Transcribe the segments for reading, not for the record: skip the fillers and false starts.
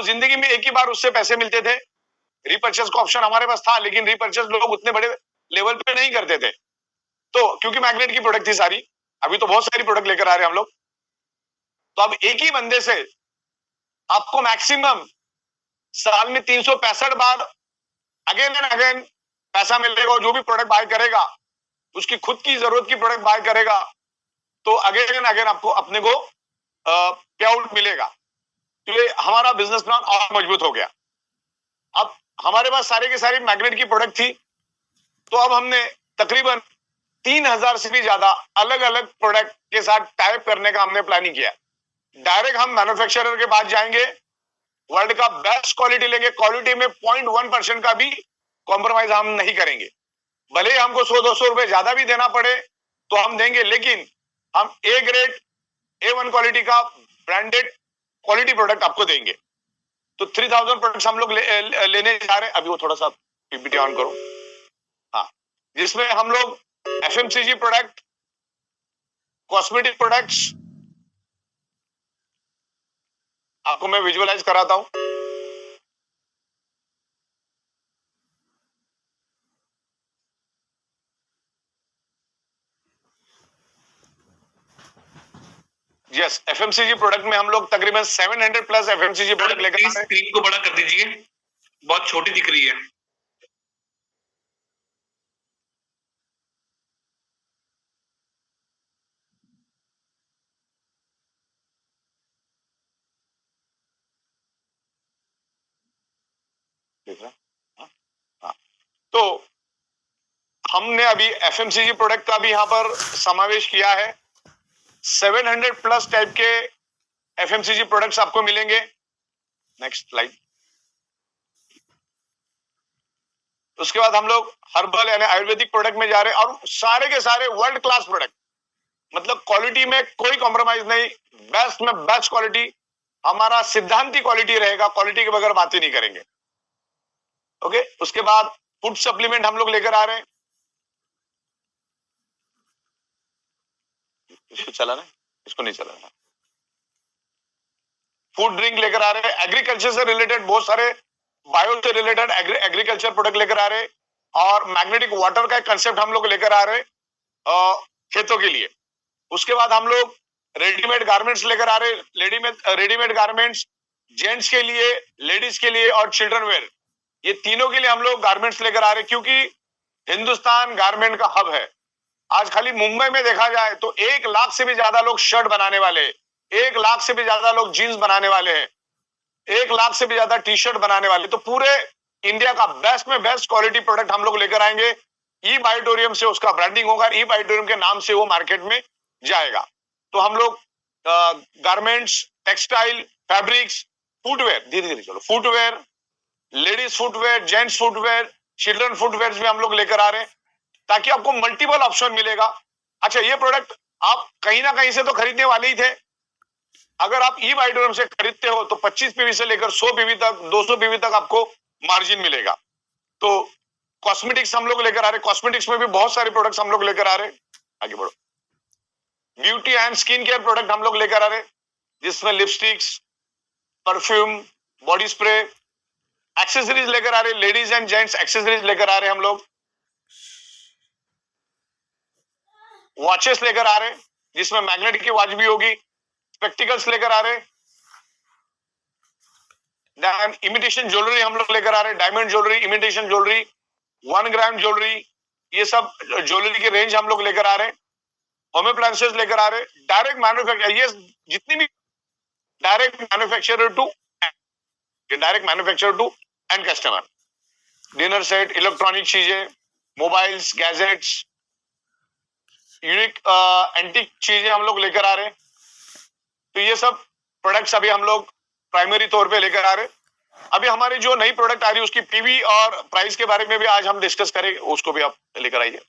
तो जिंदगी में एक ही बार उससे पैसे मिलते थे। रीपर्चेस का ऑप्शन हमारे पास था, लेकिन रीपर्चेस लोग उतने बड़े लेवल पे नहीं करते थे, तो क्योंकि मैग्नेट की प्रोडक्ट थी सारी। अभी तो बहुत सारी प्रोडक्ट लेकर आ रहे हैं हम लोग। तो अब एक ही बंदे से आपको मैक्सिमम साल में 365 बार अगेन एंड अगेन पैसा मिलेगा। जो भी प्रोडक्ट बाय करेगा, उसकी खुद की जरूरत की प्रोडक्ट बाय करेगा, तो अगेन एंड अगेन आपको अपने को पे आउट मिलेगा। तो ये हमारा बिजनेस प्लान और मजबूत हो गया। अब हमारे पास सारे के सारी मैग्नेट की प्रोडक्ट थी, तो अब हमने तकरीबन 3000 से भी ज्यादा अलग अलग प्रोडक्ट के साथ टाइप करने का हमने प्लानिंग किया। डायरेक्ट हम मैन्युफैक्चरर के पास जाएंगे, वर्ल्ड का बेस्ट क्वालिटी लेंगे, क्वालिटी में 0.1% का भी कॉम्प्रोमाइज हम नहीं करेंगे। भले ही हमको 100-200 रुपए ज्यादा भी देना पड़े तो हम देंगे, लेकिन हम ए ग्रेड A1 क्वालिटी का ब्रांडेड क्वालिटी प्रोडक्ट आपको देंगे। तो 3000 प्रोडक्ट्स हम लोग लेने जा रहे हैं। अभी वो थोड़ा सा पीपीटी ऑन करो। हाँ, जिसमें हम लोग FMCG प्रोडक्ट, कॉस्मेटिक प्रोडक्ट्स, आपको मैं विजुअलाइज कराता हूं। यस, FMCG प्रोडक्ट में हम लोग तकरीबन 700 प्लस FMCG प्रोडक्ट लेकर आ रहे हैं। स्क्रीन को बड़ा कर दीजिए, बहुत छोटी दिख रही है। हाँ, तो हमने अभी FMCG प्रोडक्ट का भी यहाँ पर समावेश किया है। 700 प्लस टाइप के FMCG प्रोडक्ट्स आपको मिलेंगे। Next slide. उसके बाद हम लोग हर्बल यानी आयुर्वेदिक प्रोडक्ट में जा रहे हैं, और सारे के सारे वर्ल्ड क्लास प्रोडक्ट, मतलब क्वालिटी में कोई कॉम्प्रोमाइज नहीं, बेस्ट में बेस्ट क्वालिटी। हमारा सिद्धांत ही क्वालिटी रहेगा, क्वालिटी के बगैर बात ही नहीं करेंगे। ओके, उसके बाद फूड सप्लीमेंट हम लोग लेकर आ रहे हैं। इसको चलाना है, इसको नहीं चलाना। फूड ड्रिंक लेकर आ रहे हैं, एग्रीकल्चर से रिलेटेड बहुत सारे, बायो से रिलेटेड एग्रीकल्चर प्रोडक्ट लेकर आ रहे हैं, और मैग्नेटिक वाटर का एक कंसेप्ट हम लोग लेकर आ रहे हैं खेतों के लिए। उसके बाद हम लोग रेडीमेड गारमेंट्स लेकर आ रहे हैं। रेडीमेड गारमेंट्स जेंट्स के लिए, लेडीज के लिए और चिल्ड्रन वेयर, ये तीनों के लिए हम लोग गारमेंट्स लेकर आ रहे हैं, क्योंकि हिंदुस्तान गारमेंट का हब है। आज खाली मुंबई में देखा जाए तो 1 लाख से भी ज्यादा लोग शर्ट बनाने वाले हैं, 1 लाख से भी ज्यादा लोग जीन्स बनाने वाले हैं, 1 लाख से भी ज्यादा टी शर्ट बनाने वाले। तो पूरे इंडिया का बेस्ट में बेस्ट क्वालिटी प्रोडक्ट हम लोग लेकर आएंगे। ई बायोटोरियम से उसका ब्रांडिंग होगा, ई बायोटोरियम के नाम से वो मार्केट में जाएगा। तो हम लोग गारमेंट्स, टेक्सटाइल, फैब्रिक्स, फुटवेयर, धीरे धीरे चलो, footwear, ladies footwear, gents footwear, children footwear भी हम लोग लेकर आ रहे हैं, ताकि आपको मल्टीपल ऑप्शन मिलेगा। अच्छा, ये प्रोडक्ट आप कहीं ना कहीं से तो खरीदने वाले ही थे। अगर आप ई बायोटोरियम से खरीदते हो तो 25 पीवी से लेकर 100 पीवी तक, 200 पीवी तक आपको मार्जिन मिलेगा। तो कॉस्मेटिक्स हम लोग लेकर आ रहे हैं, कॉस्मेटिक्स में भी बहुत सारे प्रोडक्ट्स हम लोग लेकर आ रहे हैं। आगे बढ़ो। Beauty and skin care product हम लोग लेकर आ रहे हैं, जिसमें lipsticks, perfume, body spray, accessories लेकर आ रहे हैं, लेडीज एंड जेंट्स एक्सेसरीज लेकर आ रहे हैं हम लोग। वॉचेस लेकर आ रहे हैं, जिसमें मैग्नेट की वॉच भी होगी। स्पेक्टिकल्स लेकर आ रहे हैं, इमिटेशन ज्वेलरी हम लोग लेकर आ रहे हैं, डायमंड ज्वेलरी, इमिटेशन ज्वेलरी, 1 ग्राम ज्वेलरी, ये सब ज्वेलरी की रेंज हम लोग लेकर आ रहे हैं। होम अप्लायंसेस लेकर आ रहे हैं, डायरेक्ट मैन्युफैक्चर, ये जितनी भी direct manufacture to end customer, dinner set, electronic चीजें, मोबाइल्स, गैजेट्स, यूनिक एंटीक चीजें हम लोग लेकर आ रहे हैं। तो ये सब प्रोडक्ट्स अभी हम लोग प्राइमरी तौर पे लेकर आ रहे हैं। अभी हमारी जो नई प्रोडक्ट आ रही है उसकी पीवी और प्राइस के बारे में भी आज हम डिस्कस करेंगे, उसको भी आप लेकर आइए।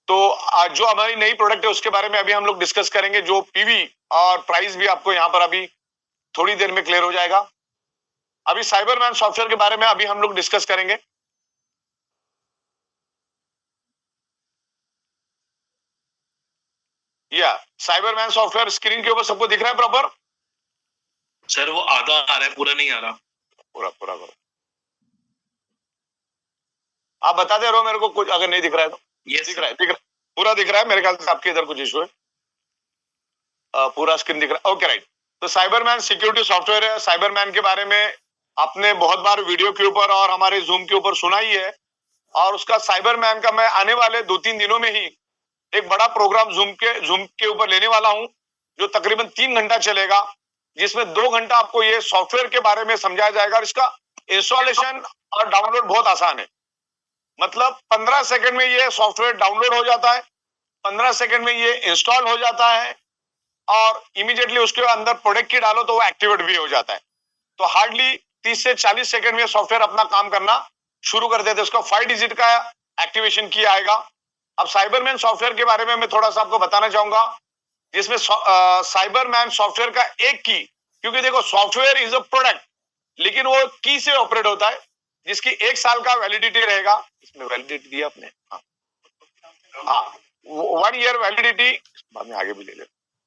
तो आज जो हमारी नई प्रोडक्ट है उसके बारे में अभी हम लोग डिस्कस करेंगे, जो पीवी और प्राइस भी आपको यहाँ पर अभी थोड़ी देर में क्लियर हो जाएगा। अभी साइबरमैन सॉफ्टवेयर के बारे में अभी हम लोग डिस्कस करेंगे। या साइबरमैन सॉफ्टवेयर स्क्रीन के ऊपर सबको दिख रहा है प्रॉपर? सर वो आधा आ रहा है, पूरा नहीं आ रहा। पूरा पूरा करो। आप बता दे रहे हो मेरे को कुछ, अगर नहीं दिख रहा है तो। यस दिख रहा है, दिख रहा है, पूरा दिख रहा है मेरे ख्याल से। आपके इधर कुछ इशू है? पूरा स्क्रीन दिख रहा है, ओके राइट। तो साइबरमैन सिक्योरिटी सॉफ्टवेयर है। साइबरमैन के बारे में आपने बहुत बार वीडियो के ऊपर और हमारे जूम के ऊपर सुना ही है। और उसका साइबरमैन का मैं आने वाले 2-3 दिनों में ही एक बड़ा प्रोग्राम जूम के ऊपर लेने वाला हूं, जो तकरीबन 3 घंटा चलेगा, जिसमें 2 घंटा आपको ये सॉफ्टवेयर के बारे में समझाया जाएगा। और इसका इंस्टॉलेशन और डाउनलोड बहुत आसान है। मतलब 15 सेकंड में ये सॉफ्टवेयर डाउनलोड हो जाता है, 15 सेकंड में ये इंस्टॉल हो जाता है, और इमीडिएटली उसके अंदर प्रोडक्ट की डालो तो वो एक्टिवेट भी हो जाता है। तो हार्डली 30 से 40 सेकंड में सॉफ्टवेयर अपना काम करना शुरू कर देते हैं। उसका 5 डिजिट का एक्टिवेशन की आएगा। अब साइबरमैन सॉफ्टवेयर के बारे में मैं थोड़ा सा आपको बताना चाहूंगा, जिसमें साइबरमैन सॉफ्टवेयर का एक की, क्योंकि देखो सॉफ्टवेयर इज अ प्रोडक्ट, लेकिन वो की से ऑपरेट होता है, जिसकी 1 साल का वैलिडिटी रहेगा। इसमें वैलिडिटी दिया आपने? हाँ, 1 ईयर वैलिडिटी, बाद में आगे भी ले ले।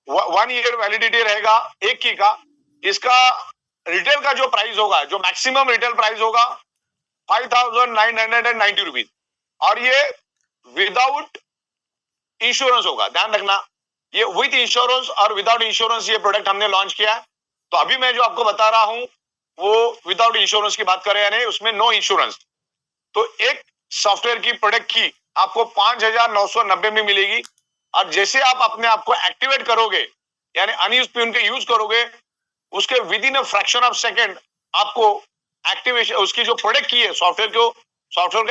1 ईयर वैलिडिटी रहेगा एक की का। इसका रिटेल का जो प्राइस होगा, जो मैक्सिमम रिटेल प्राइस होगा 5,990 रुपीज, और ये विदाउट इंश्योरेंस होगा। ध्यान रखना, ये विद इंश्योरेंस और विदाउट इंश्योरेंस ये प्रोडक्ट हमने लॉन्च किया है। तो अभी मैं जो आपको बता रहा हूं वो विदाउट इंश्योरेंस की बात कर रहे हैं, यानी उसमें नो इंश्योरेंस। तो एक सॉफ्टवेयर की प्रोडक्ट की आपको 5,990 में मिलेगी। और जैसे आप अपने आप को एक्टिवेट करोगे, यानी अनयूज्ड पिन के यूज करोगे, उसके with in a fraction of second आपको एक्टिवेशन, उसकी जो प्रोडक्ट की है, सॉफ्टवेयर को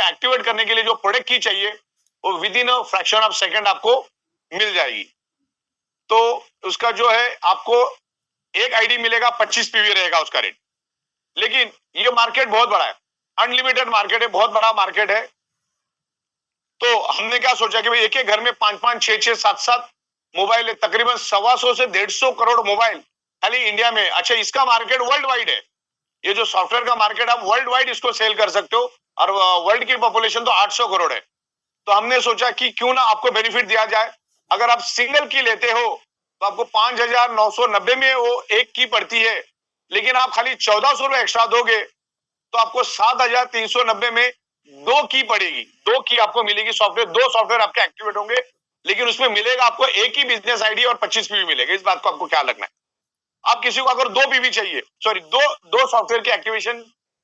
एक्टिवेट करने के लिए जो प्रोडक्ट की चाहिए, वो with in a fraction of second आपको मिल जाएगी। तो उसका जो है आपको एक आईडी मिलेगा, 25 पीवी रहेगा उसका रेट। लेकिन ये मार्केट बहुत बड़ा है, अनलिमिटेड मार्केट है, बहुत बड़ा मार्केट है। तो हमने क्या सोचा कि भाई एक एक घर में 5-5, 6-6, 7-7 मोबाइल है, तकरीबन 125 से 150 करोड़ मोबाइल खाली इंडिया में। अच्छा, इसका मार्केट वर्ल्ड वाइड है। ये जो सॉफ्टवेयर का मार्केट, आप वर्ल्ड वाइड इसको सेल कर सकते हो, और वर्ल्ड की पॉपुलेशन तो 800 करोड़ है। तो हमने सोचा कि क्यों ना आपको बेनिफिट दिया जाए। अगर आप सिंगल की लेते हो तो आपको 5,990 में वो एक की पड़ती है, लेकिन आप खाली 1,400 रुपए एक्स्ट्रा दोगे तो आपको 7,390 में 2 की पड़ेगी। 2 की आपको मिलेगी सॉफ्टवेयर, 2 सॉफ्टवेयर आपके एक्टिवेट होंगे, लेकिन उसमें मिलेगा आपको एक ही बिजनेस आईडी और 25 पीवी मिलेगा। इस बात को आपको ख्याल रखना है। आप किसी को अगर 2 पीवी चाहिए, सॉरी, दो सॉफ्टवेयर की एक्टिवेशन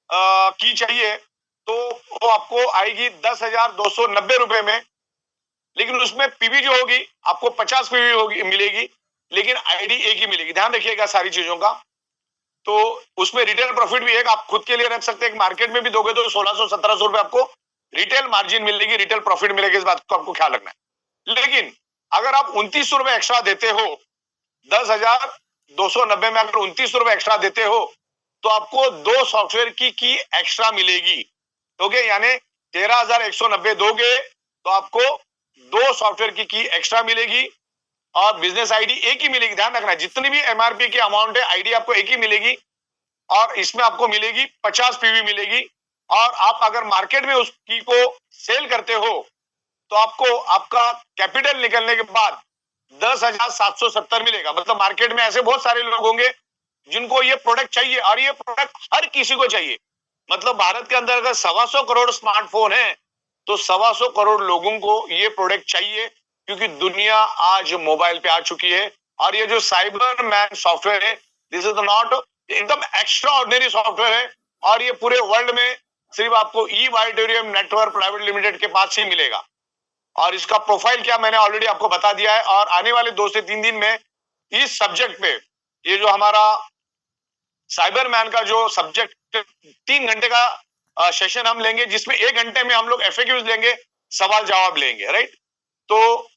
की चाहिए, तो वो आपको आएगी 10,290 रुपए में। लेकिन उसमें पीवी जो होगी आपको 50 पीवी होगी मिलेगी, लेकिन आईडी एक ही मिलेगी। ध्यान रखिएगा सारी चीजों का। तो उसमें रिटेल प्रॉफिट भी एक आप खुद के लिए रख सकते हैं, मार्केट में भी दोगे तो 1,600-1,700 रुपए आपको रिटेल मार्जिन मिलेगी, रिटेल प्रॉफिट मिलेगी। इस बात को आपको ख्याल रखना है। लेकिन अगर आप 29 रुपए एक्स्ट्रा देते हो, 10,290 में अगर 29 रुपए एक्स्ट्रा देते हो, तो आपको 2 सॉफ्टवेयर की एक्स्ट्रा मिलेगी। ओके, यानी 13,190 दोगे तो आपको 2 सॉफ्टवेयर की एक्स्ट्रा मिलेगी, और बिजनेस आईडी एक ही मिलेगी। ध्यान रखना, जितनी भी एमआरपी की अमाउंट है, आईडी आपको एक ही मिलेगी, और इसमें आपको मिलेगी 50 पीवी मिलेगी। और आप अगर मार्केट में उस की को सेल करते हो तो आपको आपका कैपिटल निकलने के बाद 10,770 मिलेगा। मतलब मार्केट में ऐसे बहुत सारे लोग होंगे जिनको ये प्रोडक्ट चाहिए, और ये प्रोडक्ट हर किसी को चाहिए। मतलब भारत के अंदर अगर 125 करोड़ स्मार्टफोन है, तो 125 करोड़ लोगों को ये प्रोडक्ट चाहिए, क्योंकि दुनिया आज मोबाइल पे आ चुकी है। और ये जो साइबरमैन सॉफ्टवेयर है, दिस इज नॉट, एकदम एक्स्ट्रा ऑर्डिनरी सॉफ्टवेयर है, और ये पूरे वर्ल्ड में सिर्फ आपको ई वाइडोरियम नेटवर्क प्राइवेट लिमिटेड के पास ही मिलेगा। और इसका प्रोफाइल क्या मैंने ऑलरेडी आपको बता दिया है। और आने वाले 2 से 3 दिन में इस सब्जेक्ट पे, ये जो हमारा साइबरमैन का जो सब्जेक्ट 3 घंटे का सेशन हम लेंगे, जिसमें 1 घंटे में हम लोग एफएक्यूज लेंगे, सवाल जवाब लेंगे, राइट। तो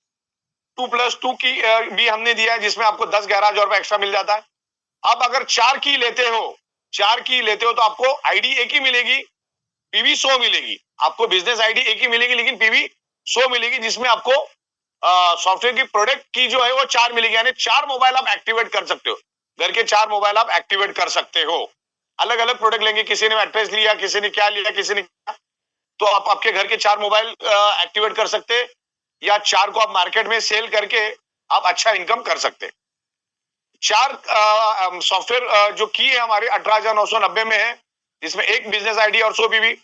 2+2 की भी हमने दिया है, जिसमें आपको 10-11 हजार रुपए एक्स्ट्रा मिल जाता है। आप अगर 4 की लेते हो तो आपको आईडी एक ही मिलेगी, पीवी 100 मिलेगी। आपको बिजनेस आईडी एक ही मिलेगी, लेकिन पीवी 100 मिलेगी, जिसमें आपको सॉफ्टवेयर की प्रोडक्ट की जो है वो 4 मिलेगी। यानी 4 मोबाइल आप एक्टिवेट कर सकते हो, घर के 4 मोबाइल आप एक्टिवेट कर सकते हो। अलग अलग प्रोडक्ट लेंगे, किसी ने मैट्रेस लिया, किसी ने क्या लिया, किसी ने क्या, तो आप आपके घर के 4 मोबाइल एक्टिवेट कर सकते हैं, या 4 को आप मार्केट में सेल करके आप अच्छा इनकम कर सकते हैं। 4 सॉफ्टवेयर जो की है हमारी 18,990 में है, जिसमें एक बिजनेस आईडी और 100 पीवी।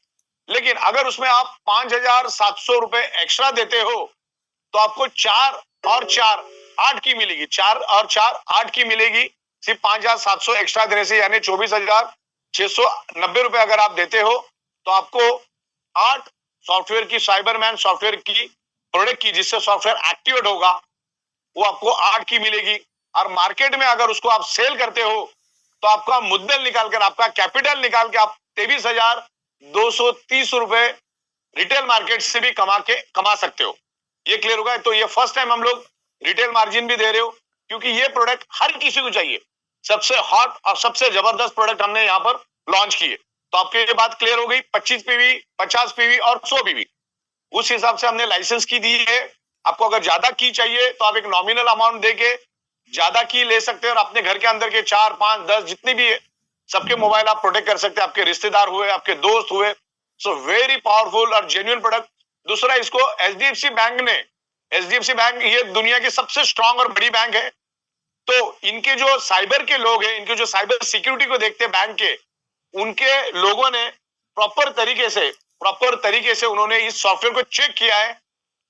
लेकिन अगर उसमें आप 5,700 रुपए एक्स्ट्रा देते हो तो आपको 4 और 4 8 की मिलेगी। 4 और 4 8 की मिलेगी सिर्फ 5,700 एक्स्ट्रा देने से, यानी 24,690 रुपए अगर आप देते हो तो आपको 8 सॉफ्टवेयर की, साइबरमैन सॉफ्टवेयर की प्रोडक्ट की, जिससे सॉफ्टवेयर एक्टिवेट होगा, वो आपको 8 की मिलेगी। और मार्केट में अगर उसको आप सेल करते हो तो आपका मुद्दल निकालकर, आपका कैपिटल निकाल के आप 23,230 रुपए रिटेल मार्केट से भी कमा सकते हो। ये क्लियर होगा। तो ये फर्स्ट टाइम हम लोग रिटेल मार्जिन भी दे रहे हो, क्योंकि ये प्रोडक्ट हर किसी को चाहिए। सबसे हॉट और सबसे जबरदस्त प्रोडक्ट हमने यहाँ पर लॉन्च किए। तो आपकी ये बात क्लियर हो गई। 25 पीवी, 50 पीवी और 100 पीवी, उस हिसाब से हमने लाइसेंस की दी है। आपको अगर ज्यादा की चाहिए तो आप एक नॉमिनल अमाउंट देके ज्यादा की ले सकते हैं और अपने घर के अंदर के 4, 5, 10 जितने भी है, सबके मोबाइल आप प्रोटेक्ट कर सकते हैं। आपके रिश्तेदार हुए, आपके दोस्त हुए। सो वेरी पावरफुल और जेन्युइन प्रोडक्ट। दूसरा, इसको एचडीएफसी बैंक ने, एचडीएफसी बैंक ये दुनिया की सबसे स्ट्रांग और बड़ी बैंक है। तो इनके जो साइबर के लोग हैं, इनके जो साइबर सिक्योरिटी को देखते हैं बैंक के, उनके लोगों ने प्रॉपर तरीके से उन्होंने इस सॉफ्टवेयर को चेक किया है।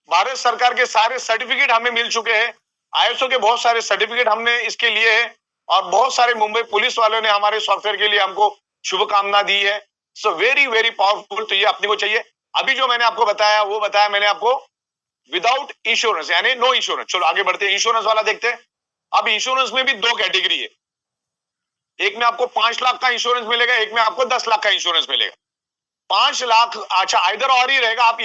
भारत सरकार के सारे सर्टिफिकेट हमें मिल चुके हैं। आईएसओ के बहुत सारे सर्टिफिकेट हमने इसके लिए है और बहुत सारे मुंबई पुलिस वालों ने हमारे सॉफ्टवेयर के लिए हमको शुभकामना दी है। So very very powerful. तो ये अपने को चाहिए। अभी जो मैंने आपको बताया वो बताया मैंने आपको विदाउट इंश्योरेंस, यानी नो इंश्योरेंस। चलो आगे बढ़ते हैं, इंश्योरेंस वाला देखते हैं। अब इंश्योरेंस में भी 2 कैटेगरी है। एक में आपको 5 लाख का इंश्योरेंस मिलेगा, एक में आपको 10 लाख का इंश्योरेंस मिलेगा। 5 लाख, अच्छा आइदर और ही रहेगा। आप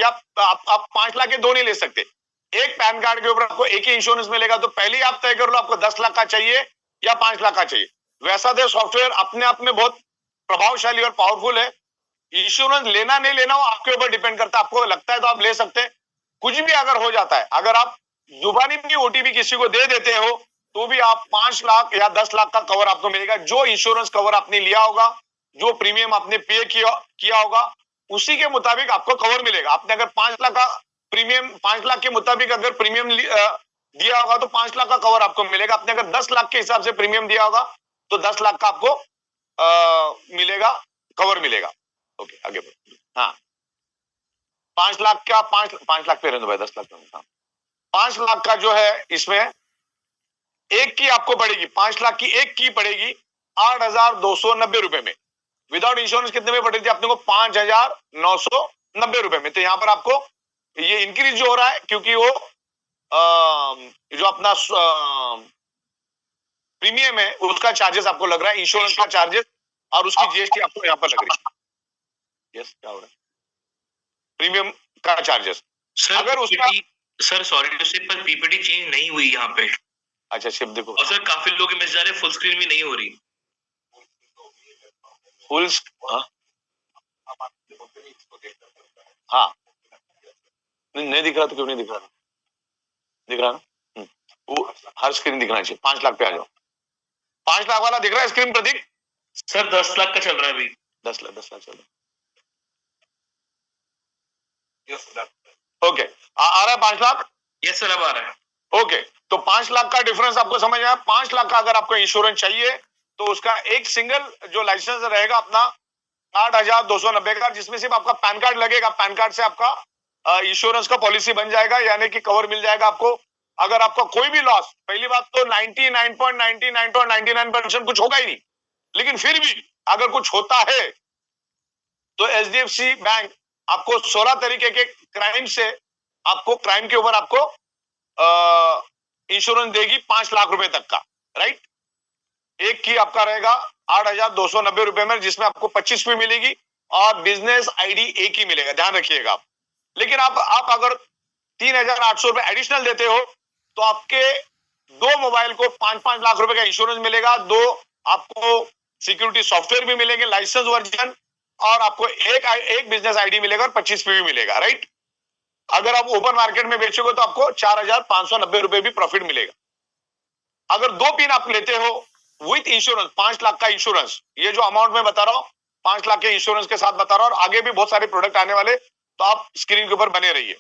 5 लाख के 2 नहीं ले सकते। एक पैन कार्ड के ऊपर आपको एक ही इंश्योरेंस मिलेगा। तो पहले आप तय कर लो आपको 10 लाख का चाहिए या 5 लाख का चाहिए। वैसा तो सॉफ्टवेयर अपने आप में बहुत प्रभावशाली और पावरफुल है। इंश्योरेंस लेना नहीं लेना वो आपके ऊपर डिपेंड करता है। आपको लगता है तो आप ले सकते हैं। कुछ भी अगर हो जाता है, अगर आप जुबानी में ओटीपी किसी को दे देते हो तो भी आप 5 लाख या 10 लाख का कवर आपको मिलेगा। जो इंश्योरेंस कवर आपने लिया होगा, जो प्रीमियम आपने पे किया होगा, उसी के मुताबिक आपको कवर मिलेगा। आपने अगर 5 लाख का प्रीमियम, 5 लाख के मुताबिक अगर प्रीमियम दिया होगा तो 5 लाख का कवर आपको मिलेगा। आपने अगर 10 लाख के हिसाब से प्रीमियम दिया होगा तो 10 लाख का आपको मिलेगा, कवर मिलेगा। ओके आगे बढ़ो। हाँ, 5 लाख का 5 लाख पे रहने दो भाई, 10 लाख का। 5 लाख का जो है इसमें एक की आपको पड़ेगी, 5 लाख की एक की पड़ेगी 8,290 रुपए में। विदाउट इंश्योरेंस कितने में पड़ी थी अपने को? 5,990 रुपए में। तो यहाँ पर आपको ये इंक्रीज जो हो रहा है क्योंकि वो जो अपना प्रीमियम है उसका चार्जेस आपको लग रहा है, इंश्योरेंस का चार्जेस और उसकी जीएसटी आपको यहाँ पर लग रही है। यस, क्या हो रहा है? प्रीमियम का चार्जेस सर अगर उसका, सर सॉरी टू से, पर पीपीटी चेंज नहीं हुई यहाँ पे। अच्छा शिप देखो। और सर काफी लोग मिस जा रहे, फुल स्क्रीन भी नहीं हो रही। फुल, हाँ नहीं दिख रहा तो क्यों नहीं दिख रहा? दिख रहा ना? वो हर स्क्रीन दिखना चाहिए। 5 लाख पे आ जाओ। 5 लाख वाला दिख रहा है स्क्रीन प्रतीक? सर 10 लाख का चल रहा है अभी। 10 लाख चल रहा है। ओके, आ रहा है 5 लाख? यस सर, अब आ रहा है। ओके, तो 5 लाख का डिफरेंस आपको समझ आया। 5 लाख का अगर आपको इंश्योरेंस चाहिए तो उसका एक सिंगल जो लाइसेंस रहेगा अपना 8,290 का, जिसमें सिर्फ आपका पैन कार्ड लगेगा। पैन कार्ड से आपका इंश्योरेंस का पॉलिसी बन जाएगा, यानी कि कवर मिल जाएगा आपको। अगर आपका कोई भी लॉस, पहली बात तो 99.99% कुछ होगा ही नहीं, लेकिन फिर भी अगर कुछ होता है तो एचडीएफसी बैंक आपको 16 तरीके के क्राइम से, आपको क्राइम के ऊपर आपको इंश्योरेंस देगी 5 लाख रुपए तक का। राइट, एक की आपका रहेगा 8,290 रुपए में, जिसमें आपको 25 भी मिलेगी और बिजनेस आईडी एक ही मिलेगा, ध्यान रखिएगा आप। लेकिन आप अगर 3,800 रुपए एडिशनल देते हो तो आपके 2 मोबाइल को 5-5 लाख रुपए का इंश्योरेंस मिलेगा। 2 आपको सिक्योरिटी सॉफ्टवेयर भी मिलेंगे, लाइसेंस वर्जन, और आपको एक बिजनेस आईडी मिलेगा और 25 भी मिलेगा। राइट, अगर आप ओपन मार्केट में बेचोगे तो आपको 4,590 रुपए भी प्रॉफिट मिलेगा। अगर 2 पिन आप लेते हो विथ इंश्योरेंस, 5 लाख का इंश्योरेंस, ये जो अमाउंट में बता रहा हूं 5 लाख के इंश्योरेंस के साथ बता रहा हूं, और आगे भी बहुत सारे प्रोडक्ट आने वाले, तो आप स्क्रीन के ऊपर बने रहिए।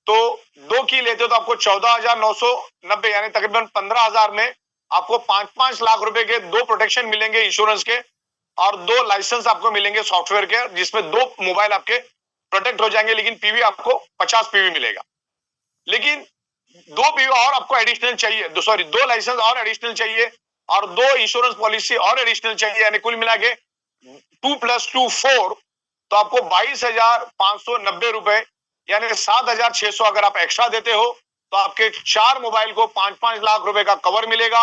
तो 2 की लेते हो तो आपको 14,990 यानी तकरीबन 15,000 में आपको 5-5 लाख रुपए के 2 प्रोटेक्शन मिलेंगे इंश्योरेंस के, और 2 लाइसेंस आपको मिलेंगे सॉफ्टवेयर के, जिसमें 2 मोबाइल आपके प्रोटेक्ट हो जाएंगे। लेकिन पीवी आपको 50 पीवी मिलेगा। लेकिन 2 पीवी और आपको एडिशनल चाहिए, 2 लाइसेंस और एडिशनल चाहिए, और 2 इंश्योरेंस पॉलिसी और एडिशनल चाहिए, यानी कुल मिला के 2 + 2 4, तो आपको 22,590 रुपए, यानी 7,600 अगर आप एक्स्ट्रा देते हो तो आपके 4 मोबाइल को 5-5 लाख रुपए का कवर मिलेगा,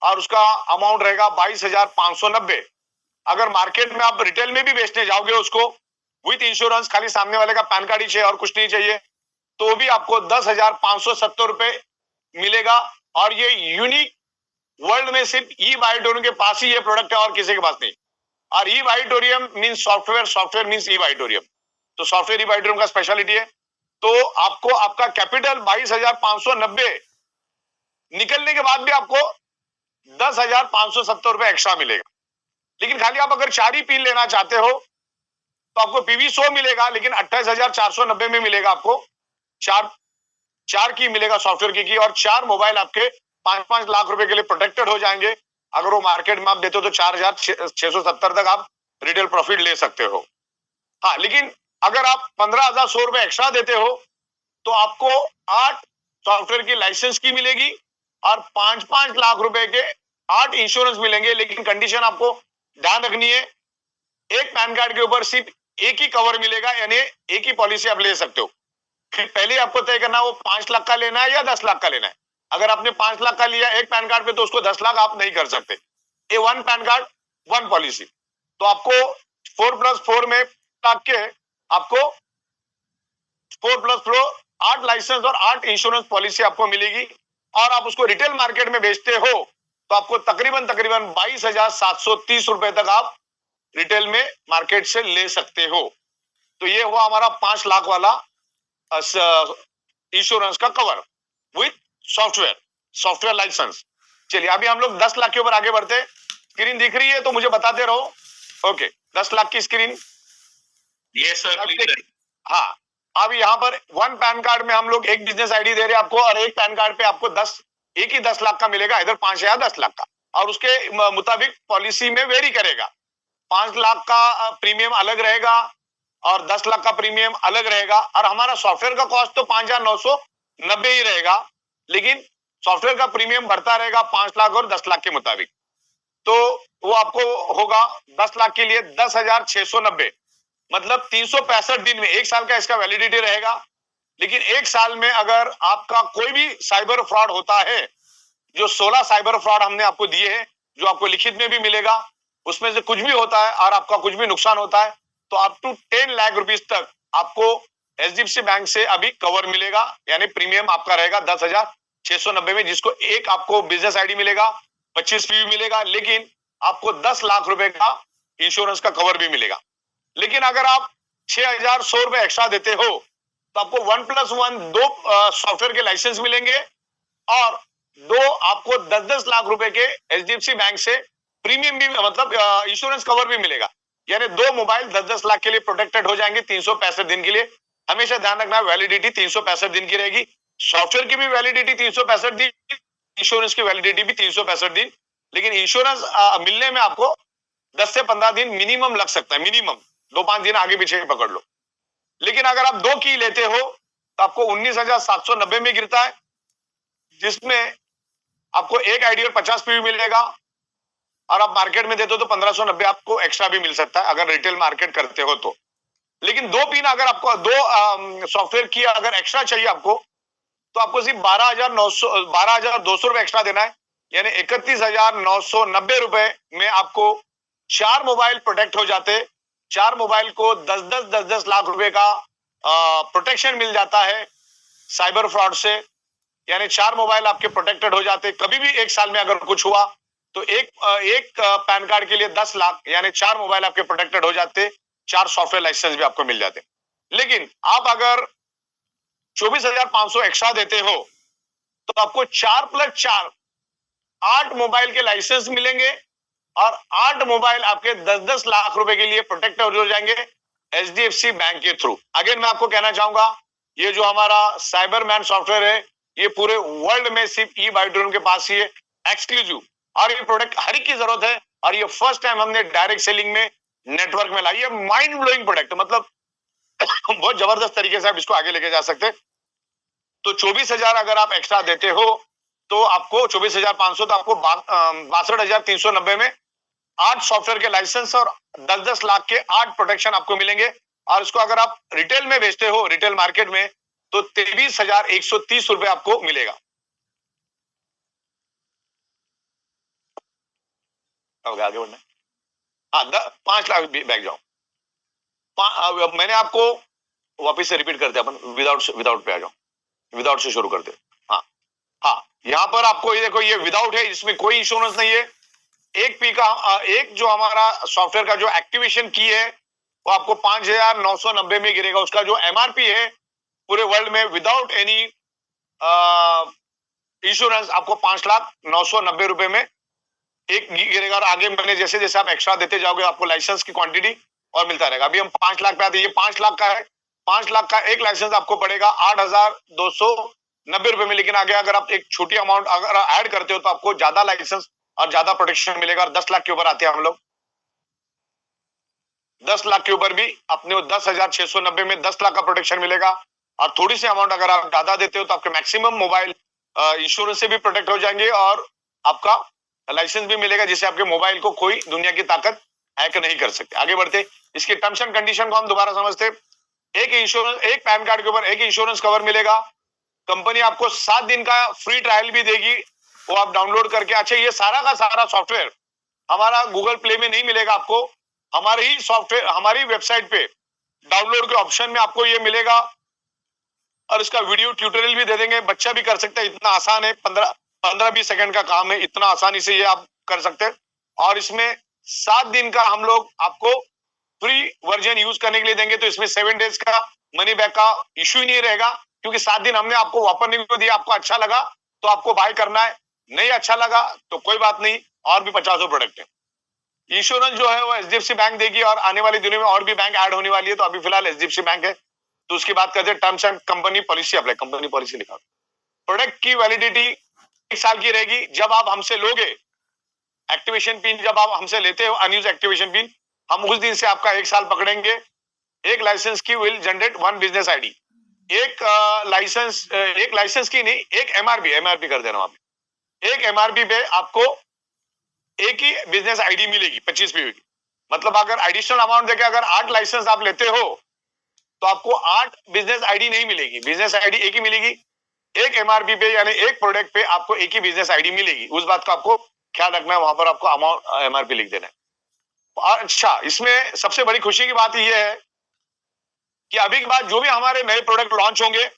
और उसका अमाउंट रहेगा 22,590। अगर मार्केट में आप रिटेल में भी बेचने जाओगे उसको विथ इंश्योरेंस, खाली सामने वाले का पैन कार्ड ही चाहिए और कुछ नहीं चाहिए, तो भी आपको 10,570 रुपए मिलेगा। और ये यूनिक वर्ल्ड में सिर्फ ई बायोटोरियम के पास ही ये प्रोडक्ट है और किसी के पास नहीं। और ई बायोटोरियम मींस सॉफ्टवेयर, सॉफ्टवेयर मींस ई बायोटोरियम, तो सॉफ्टवेयर ई बायोटोरियम का स्पेशलिटी है। तो आपको आपका कैपिटल 22,590 निकलने के बाद भी आपको 10,570 रुपए एक्स्ट्रा मिलेगा। लेकिन खाली आप अगर 4 ही पिन लेना चाहते हो तो आपको पीवी 100 मिलेगा, लेकिन 28,490 में मिलेगा आपको 4 की मिलेगा सॉफ्टवेयर की, और 4 मोबाइल आपके 5-5 लाख रुपए के लिए प्रोटेक्टेड हो जाएंगे। अगर वो मार्केट में आप देते हो तो 4,670 तक आप रिटेल प्रॉफिट ले सकते हो। हाँ, लेकिन अगर आप 15,100 रुपए एक्स्ट्रा देते हो तो आपको 8 सॉफ्टवेयर की लाइसेंस की मिलेगी, और 5-5 लाख रुपए के 8 इंश्योरेंस मिलेंगे। लेकिन कंडीशन आपको ध्यान रखनी है, एक पैन कार्ड के ऊपर सिर्फ एक ही कवर मिलेगा, यानी एक ही पॉलिसी आप ले सकते हो। फिर पहले आपको तय करना वो 5 लाख का लेना है या 10 लाख का लेना है। अगर आपने 5 लाख का लिया एक पैन कार्ड पे, तो उसको 10 लाख आप नहीं कर सकते। ये 1 पैन कार्ड 1 पॉलिसी। तो आपको 4+4 में लाख के आपको 4+4 8 लाइसेंस और 8 इंश्योरेंस पॉलिसी आपको मिलेगी, और आप उसको रिटेल मार्केट में बेचते हो तो आपको तकरीबन 22,730 रुपए तक आप रिटेल में मार्केट से ले सकते हो। तो ये हुआ हमारा 5 लाख वाला इंश्योरेंस का कवर विथ सॉफ्टवेयर लाइसेंस। चलिए अभी हम लोग 10 लाख के ऊपर आगे बढ़ते हैं। स्क्रीन दिख रही है तो मुझे बताते रहो। ओके, 10 लाख की screen. Yes sir, please sir. हाँ, अब यहाँ पर 1 पैन कार्ड में हम लोग एक बिजनेस आईडी दे रहे हैं आपको, और एक पैन कार्ड पे आपको 10 लाख का मिलेगा, इधर 5 या 10 लाख का, और उसके मुताबिक पॉलिसी में वेरी करेगा। 5 लाख का प्रीमियम अलग रहेगा और 10 लाख का प्रीमियम अलग रहेगा, और हमारा सॉफ्टवेयर का कॉस्ट तो 5,990 ही रहेगा, लेकिन सॉफ्टवेयर का प्रीमियम बढ़ता रहेगा 5 लाख और 10 लाख के मुताबिक। तो वो आपको होगा 10 लाख के लिए 10,690, मतलब 365 दिन में, 1 साल का इसका वैलिडिटी रहेगा। लेकिन 1 साल में अगर आपका कोई भी साइबर फ्रॉड होता है, जो 16 साइबर फ्रॉड हमने आपको दिए हैं, जो आपको लिखित में भी मिलेगा, उसमें से कुछ भी होता है और आपका कुछ भी नुकसान होता है, तो अप टू 10 लाख रुपीस तक आपको एचडीएफसी बैंक से अभी कवर मिलेगा, यानी प्रीमियम आपका रहेगा 10,690 में, जिसको एक आपको बिजनेस आईडी मिलेगा, 25 पीवी मिलेगा, लेकिन आपको 10 लाख रुपए का इंश्योरेंस का कवर भी मिलेगा। लेकिन अगर आप 6,100 रुपए एक्स्ट्रा देते हो तो आपको 1+1 2 सॉफ्टवेयर के लाइसेंस मिलेंगे, और 2 आपको 10-10 लाख रुपए के एचडीएफसी बैंक से प्रीमियम भी, मतलब इंश्योरेंस कवर भी मिलेगा, यानी 2 मोबाइल 10-10 लाख के लिए प्रोटेक्टेड हो जाएंगे 365 दिन के लिए। हमेशा ध्यान रखना, वैलिडिटी 365 दिन की रहेगी। सॉफ्टवेयर की भी वैलिडिटी 365 दिन, इंश्योरेंस की वैलिडिटी भी 365 दिन। लेकिन इंश्योरेंस मिलने में आपको 10 से 15 दिन मिनिमम लग सकता है, मिनिमम 2-5 दिन आगे पीछे पकड़ लो। लेकिन अगर आप 2 की लेते हो तो आपको 19,790 में गिरता है, जिसमें आपको एक आईडी और 50 पीवी मिलेगा, और आप मार्केट में देते हो तो 1590 आपको एक्स्ट्रा भी मिल सकता है अगर रिटेल मार्केट करते हो तो। लेकिन 2 पिन अगर आपको 2 सॉफ्टवेयर की अगर एक्स्ट्रा चाहिए आपको, तो आपको सिर्फ 12,200 रुपए एक्स्ट्रा देना है, यानी 31,990 रुपए में आपको 4 मोबाइल प्रोटेक्ट हो जाते। 4 मोबाइल को 10-10 लाख रुपए का प्रोटेक्शन मिल जाता है साइबर फ्रॉड से, यानी 4 मोबाइल आपके प्रोटेक्टेड हो जाते। कभी भी 1 साल में अगर कुछ हुआ तो एक पैन कार्ड के लिए 10 लाख, यानी 4 मोबाइल आपके प्रोटेक्टेड हो जाते, 4 सॉफ्टवेयर लाइसेंस भी आपको मिल जाते। लेकिन आप अगर 24,500 एक्स्ट्रा देते हो तो आपको 4+4 8 मोबाइल के लाइसेंस मिलेंगे, और 8 मोबाइल आपके 10-10 लाख रुपए के लिए प्रोटेक्टेड हो जाएंगे एचडीएफसी बैंक के थ्रू। अगेन मैं आपको कहना चाहूंगा, ये जो हमारा साइबरमैन सॉफ्टवेयर है, ये पूरे वर्ल्ड में सिर्फ ई बायोटोरियम के पास ही है। एक्सक्लूसिव, और ये प्रोडक्ट हर एक की जरूरत है, और ये फर्स्ट टाइम हमने डायरेक्ट सेलिंग में नेटवर्क में लाई है। माइंड ब्लोइंग प्रोडक्ट, मतलब बहुत जबरदस्त तरीके से आप इसको आगे लेके जा सकते हैं। तो 24,000 अगर आप एक्स्ट्रा देते हो तो आपको 24,500, तो आपको 62,390 में 8 सॉफ्टवेयर के लाइसेंस और 10-10 लाख के 8 प्रोटेक्शन आपको मिलेंगे। और इसको अगर आप रिटेल में बेचते हो, रिटेल मार्केट में, तो 23,130 रुपए आपको मिलेगा। आगे बढ़ना, हाँ, 5 लाख बैक जाओ। मैंने आपको वापिस से रिपीट करते हैं अपन, विदाउट पे आ जाओ, विदाउट से शुरू करते हैं। हाँ हाँ, यहाँ पर आपको ये देखो, ये विदाउट है, इसमें कोई इंश्योरेंस नहीं है। एक पी का एक जो हमारा सॉफ्टवेयर का जो एक्टिवेशन की है वो आपको 5,990 में गिरेगा। उसका जो एमआरपी है पूरे वर्ल्ड में विदाउट एनी इंश्योरेंस आपको 5,990 रुपए में एक गिरेगा। और आगे मैंने जैसे जैसे आप एक्स्ट्रा देते जाओगे आपको लाइसेंस की क्वांटिटी और मिलता रहेगा। अभी हम 5 लाख पे आते हैं, ये 5 लाख का है। 5 लाख का एक लाइसेंस आपको पड़ेगा 8,290 रुपए में। लेकिन आगे अगर आप एक छोटी अमाउंट अगर ऐड करते हो तो आपको ज्यादा लाइसेंस और ज्यादा प्रोटेक्शन मिलेगा। और 10 लाख के ऊपर आते हैं हम लोग, 10 लाख के ऊपर भी अपने 10,690 में 10 लाख का प्रोटेक्शन मिलेगा। और थोड़ी सी अमाउंट अगर आप ज्यादा देते हो तो आपके मैक्सिमम मोबाइल इंश्योरेंस से भी प्रोटेक्ट हो जाएंगे और आपका लाइसेंस भी मिलेगा, जिससे आपके मोबाइल को कोई दुनिया की ताकत हैक नहीं कर सकते। आगे बढ़ते, इसके टर्म्स एंड कंडीशन को हम दोबारा समझते। एक इंश्योरेंस, एक पैन कार्ड के ऊपर एक इंश्योरेंस कवर मिलेगा। कंपनी आपको 7 दिन का फ्री ट्रायल भी देगी, वो आप डाउनलोड करके। अच्छा, ये सारा का सारा सॉफ्टवेयर हमारा गूगल प्ले में नहीं मिलेगा आपको, हमारे ही सॉफ्टवेयर हमारी वेबसाइट पे डाउनलोड के ऑप्शन में आपको ये मिलेगा। और इसका वीडियो ट्यूटोरियल भी दे देंगे, बच्चा भी कर सकता है, इतना आसान है। 15-20 सेकंड का काम है, इतना आसानी से ये आप कर सकते हैं। और इसमें 7 दिन का हम लोग आपको फ्री वर्जन यूज करने के लिए देंगे। तो इसमें 7 डेज का मनी बैक का इश्यू ही नहीं रहेगा, क्योंकि 7 दिन हमने आपको वापस नहीं दिया। आपको अच्छा लगा तो आपको बाय करना है, नहीं अच्छा लगा तो कोई बात नहीं, और भी 50 प्रोडक्ट है। इंश्योरेंस जो है वो एचडीएफसी बैंक देगी, और आने वाली दिनों में और भी बैंक ऐड होने वाली है। तो अभी फिलहाल एचडीएफसी बैंक है, तो उसकी बात करते हैं। Terms and company policy apply, company policy लिखा। प्रोडक्ट की वैलिडिटी 1 साल की रहेगी। जब आप हमसे लोगे एक्टिवेशन पिन, जब आप हमसे लेते हो अनयूज एक्टिवेशन पिन, हम उस दिन से आपका 1 साल पकड़ेंगे। एक लाइसेंस की विल जनरेट 1 बिजनेस आईडी। एक लाइसेंस की नहीं, एक एमआरपी कर देना वहां पे। एक एमआरपी पे आपको एक ही बिजनेस आईडी मिलेगी 25 पीवी की। मतलब अगर एडिशनल अमाउंट देके अगर 8 लाइसेंस आप लेते हो तो आपको 8 बिजनेस आईडी नहीं मिलेगी, बिजनेस आईडी एक ही मिलेगी। एक एमआरपी पे यानी एक प्रोडक्ट पे आपको एक ही बिजनेस आईडी मिलेगी। उस बात का आपको ख्याल रखना है, वहां पर आपको अमाउंट एमआरपी लिख देना है। अच्छा, इसमें सबसे बड़ी खुशी की बात यह है कि अभी के बाद जो भी हमारे नए प्रोडक्ट लॉन्च होंगे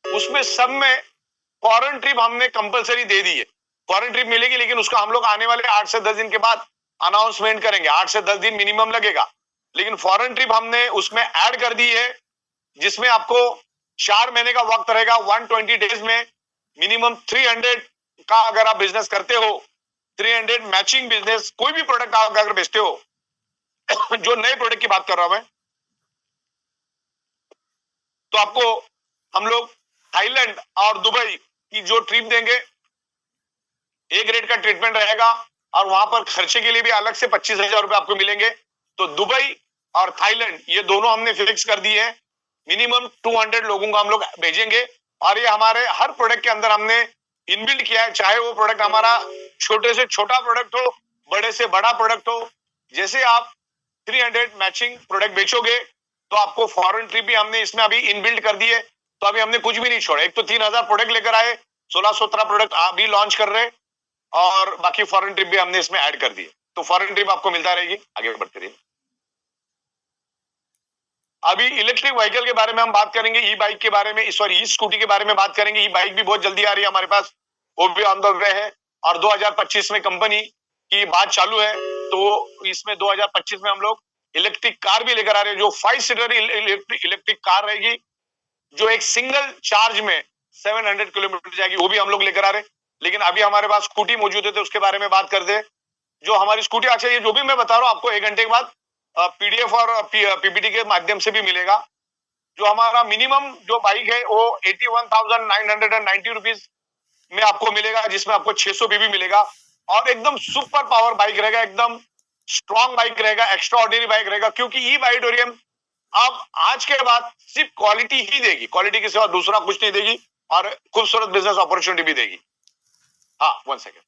उसमें सब में फॉरेन ट्रिप हमने कंपलसरी दे दी है। फॉरेन ट्रिप मिलेगी, लेकिन उसका हम लोग आने वाले 8 से 10 दिन के बाद अनाउंसमेंट करेंगे। 8 से 10 दिन मिनिमम लगेगा, लेकिन फॉरेन ट्रिप हमने उसमें ऐड कर दी है, जिसमें आपको 4 महीने का वक्त रहेगा। 120 डेज में मिनिमम 300 का अगर आप बिजनेस करते हो, 300 मैचिंग बिजनेस, कोई भी प्रोडक्ट आप अगर बेचते हो जो नए प्रोडक्ट की बात कर रहा हूं मैं, तो आपको हम लोग थाईलैंड और दुबई की जो ट्रिप देंगे, एक रेट का ट्रीटमेंट रहेगा। और वहां पर खर्चे के लिए भी अलग से 25,000 रुपए आपको मिलेंगे। तो दुबई और थाईलैंड ये दोनों हमने फिक्स कर दिए हैं। मिनिमम 200 लोगों को हम लोग भेजेंगे। और ये हमारे हर प्रोडक्ट के अंदर हमने इनबिल्ट किया है, चाहे वो प्रोडक्ट हमारा छोटे से छोटा प्रोडक्ट हो, बड़े से बड़ा प्रोडक्ट हो। जैसे आप 300 मैचिंग प्रोडक्ट बेचोगे तो आपको फॉरेन ट्रिप भी हमने इसमें अभी इनबिल्ट कर दी है। तो अभी हमने कुछ भी नहीं छोड़ा। एक तो 3,000 प्रोडक्ट लेकर आए, 16-17 प्रोडक्ट अभी लॉन्च कर रहे हैं, और बाकी फॉरेन ट्रिप भी हमने इसमें ऐड कर दी है। तो फॉरेन ट्रिप आपको मिलता रहेगी। आगे बढ़ते रहिए। अभी इलेक्ट्रिक व्हीकल के बारे में हम बात करेंगे, ई बाइक के बारे में, सॉरी ई स्कूटी के बारे में बात करेंगे। ई बाइक भी बहुत जल्दी आ रही है हमारे पास, वो भी ऑन द वे है। और 2025 में कंपनी की बात चालू है, तो इसमें 2025 में हम लोग इलेक्ट्रिक कार भी लेकर आ रहे हैं, जो 5 सीटर इलेक्ट्रिक कार रहेगी, जो एक सिंगल चार्ज में 700 किलोमीटर जाएगी, वो भी हम लोग लेकर आ रहे हैं। लेकिन अभी हमारे पास स्कूटी मौजूद है, तो उसके बारे में बात करते हैं। जो हमारी स्कूटी, अच्छा ये जो भी मैं बता रहा हूँ आपको 1 घंटे के बाद पीडीएफ और पीपीटी के माध्यम से भी मिलेगा। जो हमारा मिनिमम जो बाइक है वो 81,990 रुपीज में आपको मिलेगा, जिसमें आपको 600 पीवी मिलेगा और एकदम सुपर पावर बाइक रहेगा, एकदम स्ट्रॉन्ग बाइक रहेगा, एक्स्ट्रा ऑर्डिनरी बाइक रहेगा, क्योंकि ई बाइटोरियम अब आज के बाद सिर्फ क्वालिटी ही देगी, क्वालिटी के सिवा दूसरा कुछ नहीं देगी और खूबसूरत बिजनेस अपॉर्चुनिटी भी देगी। हाँ, 1 सेकेंड।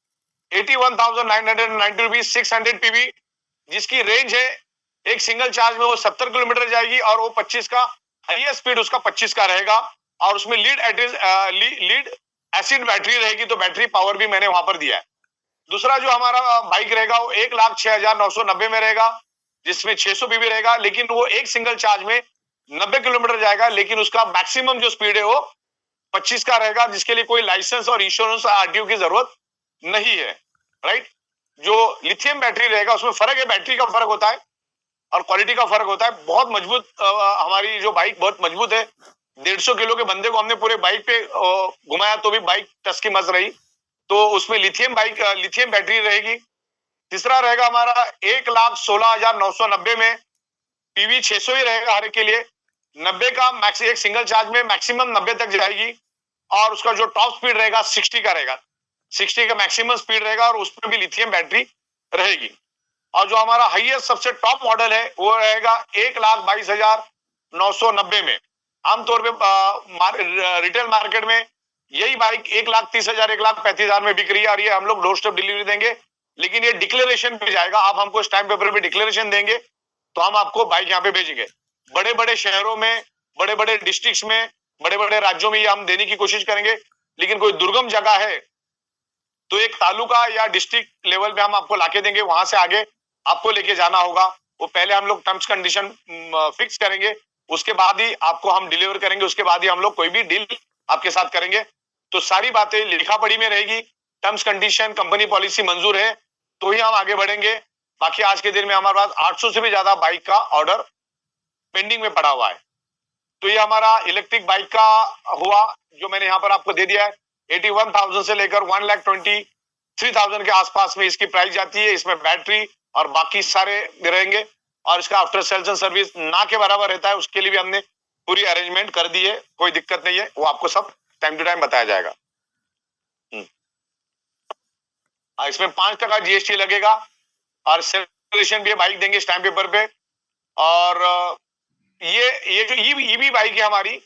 81,990 रुपीज 600 पीवी, जिसकी रेंज है एक सिंगल चार्ज में वो 70 किलोमीटर जाएगी और वो 25 का हाईएस्ट स्पीड उसका 25 का रहेगा और उसमें लीड एसिड बैटरी रहेगी, तो बैटरी पावर भी मैंने वहां पर दिया है। दूसरा जो हमारा बाइक रहेगा वो 1,06,990 में रहेगा, जिसमें 600 पीवी रहेगा, लेकिन वो एक सिंगल चार्ज में 90 किलोमीटर जाएगा, लेकिन उसका मैक्सिमम जो स्पीड है वो 25 का रहेगा, जिसके लिए कोई लाइसेंस और इंश्योरेंस आरटीओ की जरूरत नहीं है, राइट। जो लिथियम बैटरी रहेगा उसमें फर्क है, बैटरी का फर्क होता है और क्वालिटी का फर्क होता है। बहुत मजबूत हमारी जो बाइक बहुत मजबूत है, 150 किलो के बंदे को हमने पूरे बाइक पे घुमाया तो भी बाइक टस की मस रही, तो उसमें लिथियम बैटरी रहेगी। तीसरा रहेगा हमारा 1,16,990 में पीवी 600 ही रहेगा हर एक के लिए, 90 का मैक्स, एक सिंगल चार्ज में मैक्सिमम 90 तक जाएगी और उसका जो टॉप स्पीड रहेगा 60 का रहेगा, 60 का मैक्सिमम स्पीड रहेगा और उसमें भी लिथियम बैटरी रहेगी। और जो हमारा हाईएस्ट सबसे टॉप मॉडल है वो रहेगा 1,22,990 में। आमतौर पे रिटेल मार्केट में यही बाइक 1,30,000 1,35,000 में बिक रही है और ये हम लोग डोर स्टेप डिलीवरी देंगे, लेकिन ये डिक्लेरेशन पे जाएगा। आप हमको स्टैम्प पेपर पे डिक्लेरेशन देंगे तो हम आपको बाइक यहाँ पे भेजेंगे। बड़े बड़े शहरों में, बड़े बड़े डिस्ट्रिक्ट्स में, बड़े बड़े राज्यों में ये हम देने की कोशिश करेंगे, लेकिन कोई दुर्गम जगह है तो एक तालुका या डिस्ट्रिक्ट लेवल पे हम आपको लाके देंगे, वहां से आगे आपको लेके जाना होगा। वो पहले हम लोग टर्म्स कंडीशन फिक्स करेंगे, उसके बाद ही आपको हम डिलीवर करेंगे, उसके बाद ही हम लोग कोई भी डील आपके साथ करेंगे। तो सारी बातें लिखा पढ़ी में रहेगी, टर्म्स कंडीशन कंपनी पॉलिसी मंजूर है तो ही हम आगे बढ़ेंगे। बाकी आज के दिन में हमारे पास 800 से भी ज्यादा बाइक का ऑर्डर पेंडिंग में पड़ा हुआ है। तो ये हमारा इलेक्ट्रिक बाइक का हुआ जो मैंने यहाँ पर आपको दे दिया है। 81,000 से लेकर 1,23,000 के आसपास में इसकी प्राइस जाती है। इसमें बैटरी और बाकी सारे रहेंगे और इसका आफ्टर सेल्स एंड सर्विस ना के बराबर रहता है, उसके लिए भी हमने पूरी अरेंजमेंट कर दी है, कोई दिक्कत नहीं है, वो आपको सब टाइम टू टाइम बताया जाएगा। इसमें 5% जीएसटी लगेगा और सेलिब्रेशन भी बाइक देंगे स्टैम्प पेपर पे। और ये जो ईवी बाइक है हमारी,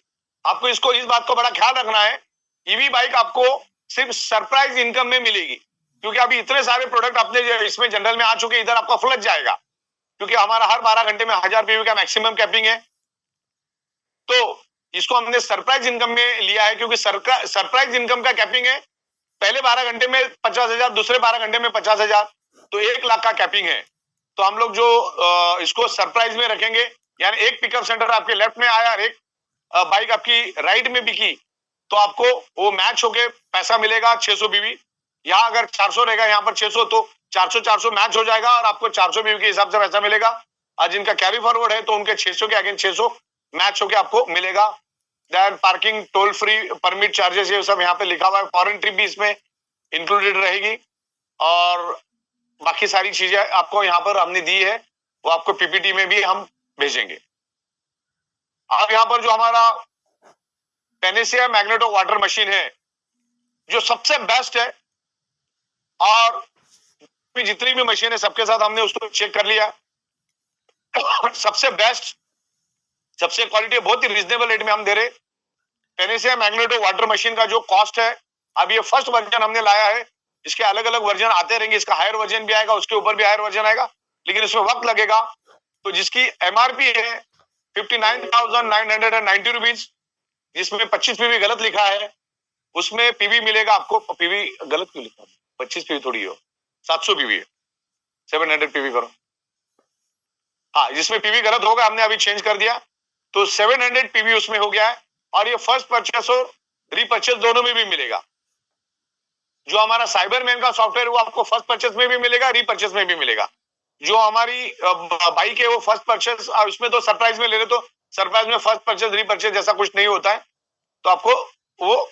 आपको इसको इस बात को बड़ा ख्याल रखना है, ईवी बाइक आपको सिर्फ सरप्राइज इनकम में मिलेगी, क्योंकि अभी इतने सारे प्रोडक्ट अपने इसमें जनरल में आ चुके, इधर आपका फ्लच जाएगा, क्योंकि हमारा हर 12 घंटे में 1000 पीवी का मैक्सिमम कैपिंग है। तो इसको हमने सरप्राइज इनकम में लिया है, क्योंकि सरप्राइज इनकम का कैपिंग है, पहले 12 घंटे में 50,000, दूसरे 12 घंटे में 50,000, तो 1 लाख का कैपिंग है। तो हम लोग जो इसको सरप्राइज में रखेंगे, यानी एक पिकअप सेंटर आपके लेफ्ट में आया और एक बाइक आपकी राइट में बिकी, तो आपको वो मैच होके पैसा मिलेगा 600 बीवी। यहाँ अगर 400 रहेगा, यहाँ पर 600, तो 400 मैच हो जाएगा और आपको 400 बीवी के हिसाब से पैसा मिलेगा। और जिनका कैरी फॉरवर्ड है तो उनके 600 के अगेंस्ट 600 मैच होके आपको मिलेगा। Then parking, toll free, permit charges, ये सब यहाँ पे लिखा हुआ है। फॉरेन ट्रिप भी इसमें इंक्लूडेड रहेगी और बाकी सारी चीजें आपको यहाँ पर हमने दी है, वो आपको पीपीटी में भी हम भेजेंगे। अब यहाँ पर जो हमारा पेनेसिया मैग्नेटो वाटर मशीन है, जो सबसे बेस्ट है, और जितनी भी मशीन है सबके साथ हमने उसको चेक कर लिया, सबसे बेस्ट, सबसे क्वालिटी, बहुत ही रीजनेबल रेट में हम दे रहे। पेनेसिया मैग्नेटो वाटर मशीन का जो कॉस्ट है, अब ये फर्स्ट वर्जन हमने लाया है, इसके अलग अलग वर्जन आते रहेंगे, इसका हायर वर्जन भी आएगा, उसके ऊपर भी हायर वर्जन आएगा, लेकिन इसमें वक्त लगेगा। तो जिसकी एमआरपी है 59,990 रुपीज, जिसमें 25 पीवी गलत लिखा है, उसमें पीवी मिलेगा आपको, पीवी गलत क्यों लिखा है, 25 पीवी थोड़ी हो, 700 पीवी है, 700 पीवी करो। हाँ, जिसमें पीवी गलत होगा हमने अभी चेंज कर दिया, तो 700 पीवी उसमें हो गया है। और ये फर्स्ट परचेस और रीपरचेस दोनों में भी मिलेगा। जो हमारा साइबरमैन का सॉफ्टवेयर वो आपको फर्स्ट परचेस में भी मिलेगा, रीपरचेस में भी मिलेगा। जो हमारी बाइक है वो फर्स्ट परचेस, उसमें तो सरप्राइज में ले रहे, तो सरप्राइज में फर्स्ट परचेस रीपरचेस जैसा कुछ नहीं होता है, तो आपको वो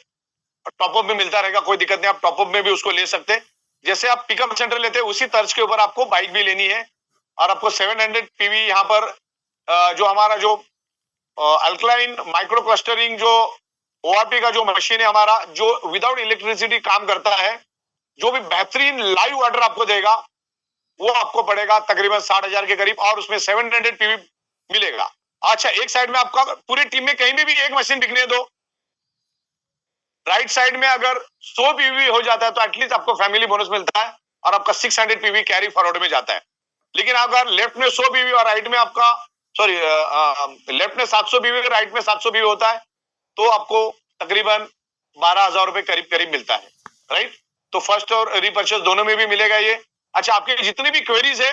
टॉपअप में मिलता रहेगा, कोई दिक्कत नहीं, आप टॉपअप में भी उसको ले सकते हैं। जैसे आप पिकअप सेंटर लेते हैं उसी तर्ज के ऊपर आपको बाइक भी लेनी है। और आपको 700 पीवी यहाँ पर जो हमारा जो अल्कलाइन माइक्रो क्लस्टरिंग जो ORP का जो मशीन है हमारा, जो विदाउट इलेक्ट्रिसिटी काम करता है, जो भी बेहतरीन लाइव वाटर आपको देगा, वो आपको पड़ेगा तकरीबन 60,000 के करीब, और उसमें 700 पीवी मिलेगा। अच्छा, एक साइड में आपका पूरी टीम में कहीं भी एक मशीन बिकने दो, राइट साइड में अगर 100 पीवी हो जाता है तो एटलीस्ट आपको फैमिली बोनस मिलता है और आपका 600 पीवी कैरी फॉरवर्ड में जाता है। लेकिन अगर लेफ्ट में 100 पीवी और राइट में आपका लेफ्ट में 700 पीवी और राइट में 700 पीवी होता है, तो आपको तकरीबन 12,000 रुपए करीब करीब मिलता है, राइट। तो फर्स्ट और रीपर्चेस दोनों में भी मिलेगा ये। अच्छा, आपके जितनी भी क्वेरीज है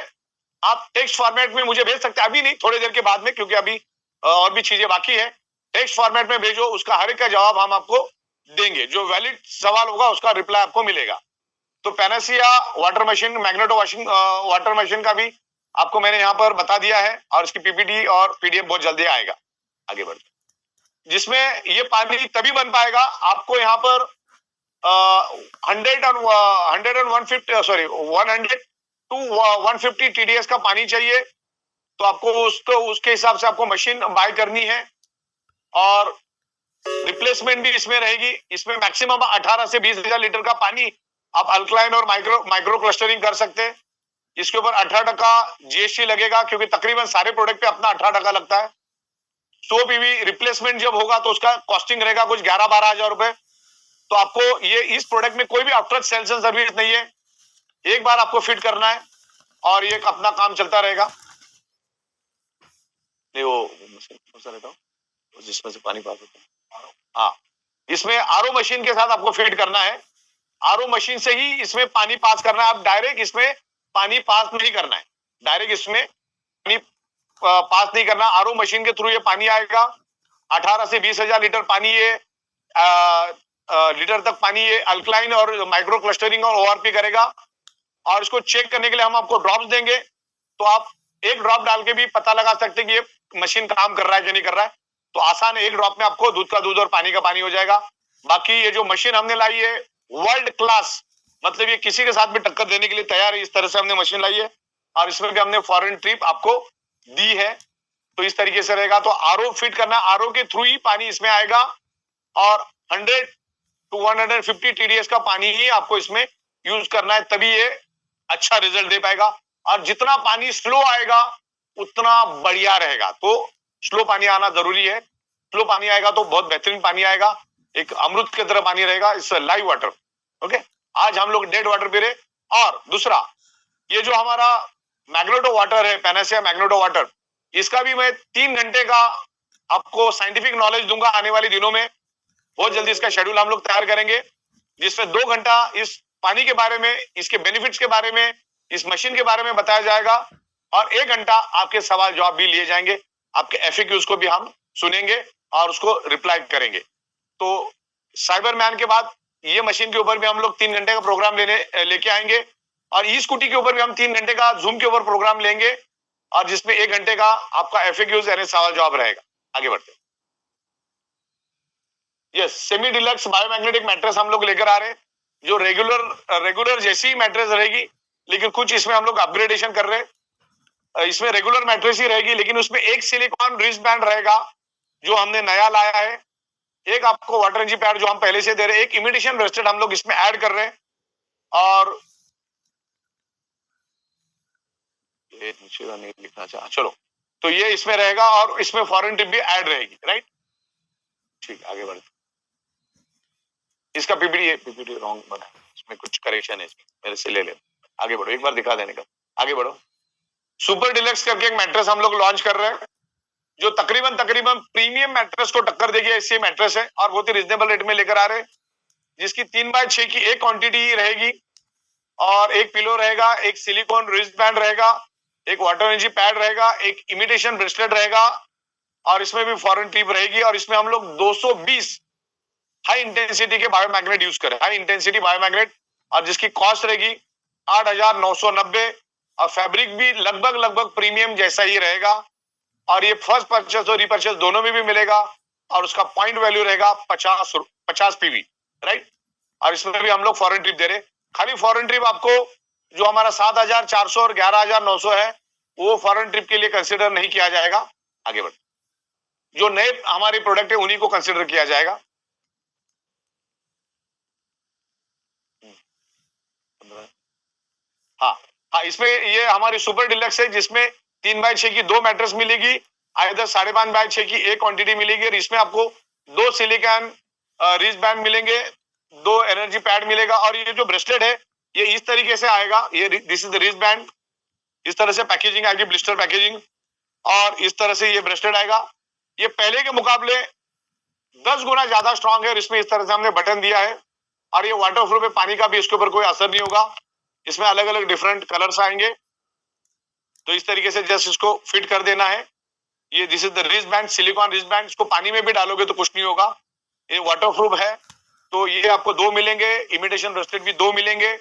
आप टेक्स्ट फॉर्मेट में मुझे भेज सकते हैं, अभी नहीं, थोड़ी देर के बाद में, क्योंकि अभी और भी चीजें बाकी है। टेक्स्ट फॉर्मेट में भेजो, उसका हर एक का जवाब हम आपको देंगे। जो वैलिड सवाल होगा उसका रिप्लाई आपको मिलेगा। तो Panacea water machine, Magneto washing water machine का भी आपको मैंने यहाँ पर बता दिया है, और इसकी पीपीटी और पीडीएफ बहुत जल्दी आएगा। आगे बढ़ते, जिसमें ये पानी तभी बन पाएगा, आपको यहाँ पर 100 और 150 सॉरी 100 टू 150 TDS का पानी चाहिए। तो आपको उसके हिसाब से आपको मशीन बाय करनी है, और रिप्लेसमेंट भी इसमें रहेगी। इसमें मैक्सिमम 18 से 20,000 लीटर का पानी आप अल्कलाइन और माइक्रो क्लस्टरिंग कर सकते हैं। इसके ऊपर 18% GST लगेगा, क्योंकि तकरीबन सारे प्रोडक्ट पे अपना 18% लगता है। 100 पीवी रिप्लेसमेंट जब होगा तो उसका कॉस्टिंग रहेगा कुछ 11-12 हजार रुपए। तो आपको ये इस प्रोडक्ट में कोई भी आफ्टर सेल्स एंड सर्विस नहीं है, एक बार आपको फिट करना है और ये अपना काम चलता रहेगा। नहीं, वो रहता हूँ जिसमें से पानी पास होता है। हाँ, इसमें आरओ मशीन के साथ आपको फिट करना है। आरओ मशीन से ही इसमें पानी पास करना है। आप डायरेक्ट इसमें पानी पास नहीं करना है, डायरेक्ट इसमें पानी पास नहीं करना। आरओ मशीन के थ्रू ये पानी आएगा। 18 से 20,000 लीटर पानी ये लीटर तक पानी ये अल्कलाइन और माइक्रो क्लस्टरिंग और ORP करेगा। और इसको चेक करने के लिए हम आपको ड्रॉप्स देंगे, तो आप एक ड्रॉप डाल के भी पता लगा सकते हैं कि ये मशीन काम कर रहा है कि नहीं कर रहा है। तो आसान है, एक ड्रॉप में आपको दूध का दूध और पानी का पानी हो जाएगा। बाकी ये जो मशीन हमने लाई है वर्ल्ड क्लास, मतलब ये किसी के साथ भी टक्कर देने के लिए तैयार है। इस तरह से हमने मशीन लाई है, और इसमें भी हमने फॉरेन ट्रिप आपको दी है। तो इस तरीके से रहेगा। तो आरओ फिट करना, आरओ के थ्रू ही पानी इसमें आएगा, और 100 टू 150 TDS का पानी ही आपको इसमें यूज करना है, तभी ये अच्छा रिजल्ट दे पाएगा। और जितना पानी स्लो आएगा उतना बढ़िया रहेगा। तो स्लो पानी आना जरूरी है। स्लो पानी आएगा तो बहुत बेहतरीन पानी आएगा, एक अमृत की तरह पानी रहेगा। इस लाइव वाटर। ओके, आज हम लोग डेड वाटर पी रहे। और दूसरा, ये जो हमारा मैग्नेटो वाटर है, पैनासिया मैग्नेटो वाटर, इसका भी मैं 3 घंटे का आपको साइंटिफिक नॉलेज दूंगा आने वाले दिनों में। बहुत जल्दी इसका शेड्यूल हम लोग तैयार करेंगे, जिसमें 2 घंटा इस पानी के बारे में, इसके बेनिफिट्स के बारे में, इस मशीन के बारे में बताया जाएगा, और 1 घंटा आपके सवाल जवाब भी लिए जाएंगे। आपके FAQs को भी हम सुनेंगे और उसको रिप्लाई करेंगे। तो साइबर मैन के बाद ये मशीन के ऊपर भी हम लोग 3 घंटे का प्रोग्राम लेके आएंगे, और ई स्कूटी के ऊपर भी हम 3 घंटे का जूम के ऊपर प्रोग्राम लेंगे, और जिसमें 1 घंटे का आपका FAQs यानी सवाल जवाब रहेगा। आगे बढ़ते हैं। Yes, semi deluxe biomagnetic mattress हम लोग लेकर आ रहे हैं, जो रेगुलर जैसी ही मैट्रेस रहेगी, लेकिन कुछ इसमें हम लोग अपग्रेडेशन कर रहे हैं। इसमें रेगुलर मैट्रेस ही रहेगी, लेकिन उसमें एक सिलिकॉन रिस्ट बैंड रहेगा जो हमने नया लाया है। एक आपको वाटर एनर्जी पैड जो हम पहले से दे रहे हैं, एक इमिटेशन ब्रेसलेट हम लोग इसमें ऐड कर रहे हैं, और ये नीचे का नहीं लिखना चाहिए, चलो। तो ये इसमें रहेगा, और इसमें फॉरेन टिप भी ऐड रहेगी, राइट। ठीक, आगे बढ़ते। इसका पीपीटी रॉन्ग बना है, इसमें कुछ करेक्शन है, इसमें मेरे से ले ले। आगे बढ़ो, एक बार दिखा देने का। आगे बढ़ो। सुपर डिलक्स करके एक मैट्रेस हम लोग लॉन्च कर रहे हैं, जो तकरीबन प्रीमियम मैट्रेस को टक्कर देगी, ऐसी मैट्रेस है, और बहुत ही रिजनेबल रेट में लेकर आ रहे हैं, जिसकी 3x6 की एक क्वांटिटी रहेगी, और एक पिलो रहेगा, एक सिलिकॉन रिस्ट बैंड रहेगा, एक वाटर एनर्जी पैड रहेगा, एक इमिटेशन ब्रेसलेट रहेगा, और इसमें भी फॉरेन टिप रहेगी। और इसमें हम लोग 220 हाई इंटेंसिटी के बायोमैग्नेट यूज करें, हाई इंटेंसिटी बायोमैग्नेट, और जिसकी कॉस्ट रहेगी 8,990, और फैब्रिक भी लगभग प्रीमियम जैसा ही रहेगा। और ये फर्स्ट परचेस और रीपरचेस दोनों में भी मिलेगा, और उसका पॉइंट वैल्यू रहेगा 50 पीवी, राइट। और इसमें भी हम लोग फॉरेन ट्रिप दे रहे। खाली फॉरेन ट्रिप आपको जो हमारा 7,400 और 11,900 है, वो फॉरेन ट्रिप के लिए कंसिडर नहीं किया जाएगा। आगे बढ़, जो नए हमारे प्रोडक्ट है उन्हीं को कंसिडर किया जाएगा। हाँ हाँ, इसमें ये हमारी सुपर डिलक्स है जिसमें 3x6 की 2 मैट्रेस मिलेगी, इधर 5.5x6 की एक क्वांटिटी मिलेगी और इसमें आपको 2 सिलिकॉन रिस्ट बैंड मिलेंगे, 2 एनर्जी पैड मिलेगा और ये जो ब्रेसलेट है ये इस तरीके से आएगा। ये this is the wrist band, इस तरह से पैकेजिंग आएगी, ब्लिस्टर पैकेजिंग, और इस तरह से ये ब्रेसलेट आएगा। ये पहले के मुकाबले 10 गुना ज्यादा स्ट्रांग है और इसमें इस तरह से हमने बटन दिया है और ये वाटर प्रूफ है, पानी का भी इसके ऊपर कोई असर नहीं होगा। इसमें अलग अलग डिफरेंट कलर्स आएंगे, तो इस तरीके से जस्ट इसको फिट कर देना है। ये this is the wrist band, silicon wrist band, इसको पानी में भी डालोगे तो कुछ नहीं होगा, ये वाटर प्रूफ है। तो ये आपको 2 मिलेंगे, इमिटेशन ब्रेसलेट भी 2 मिलेंगे,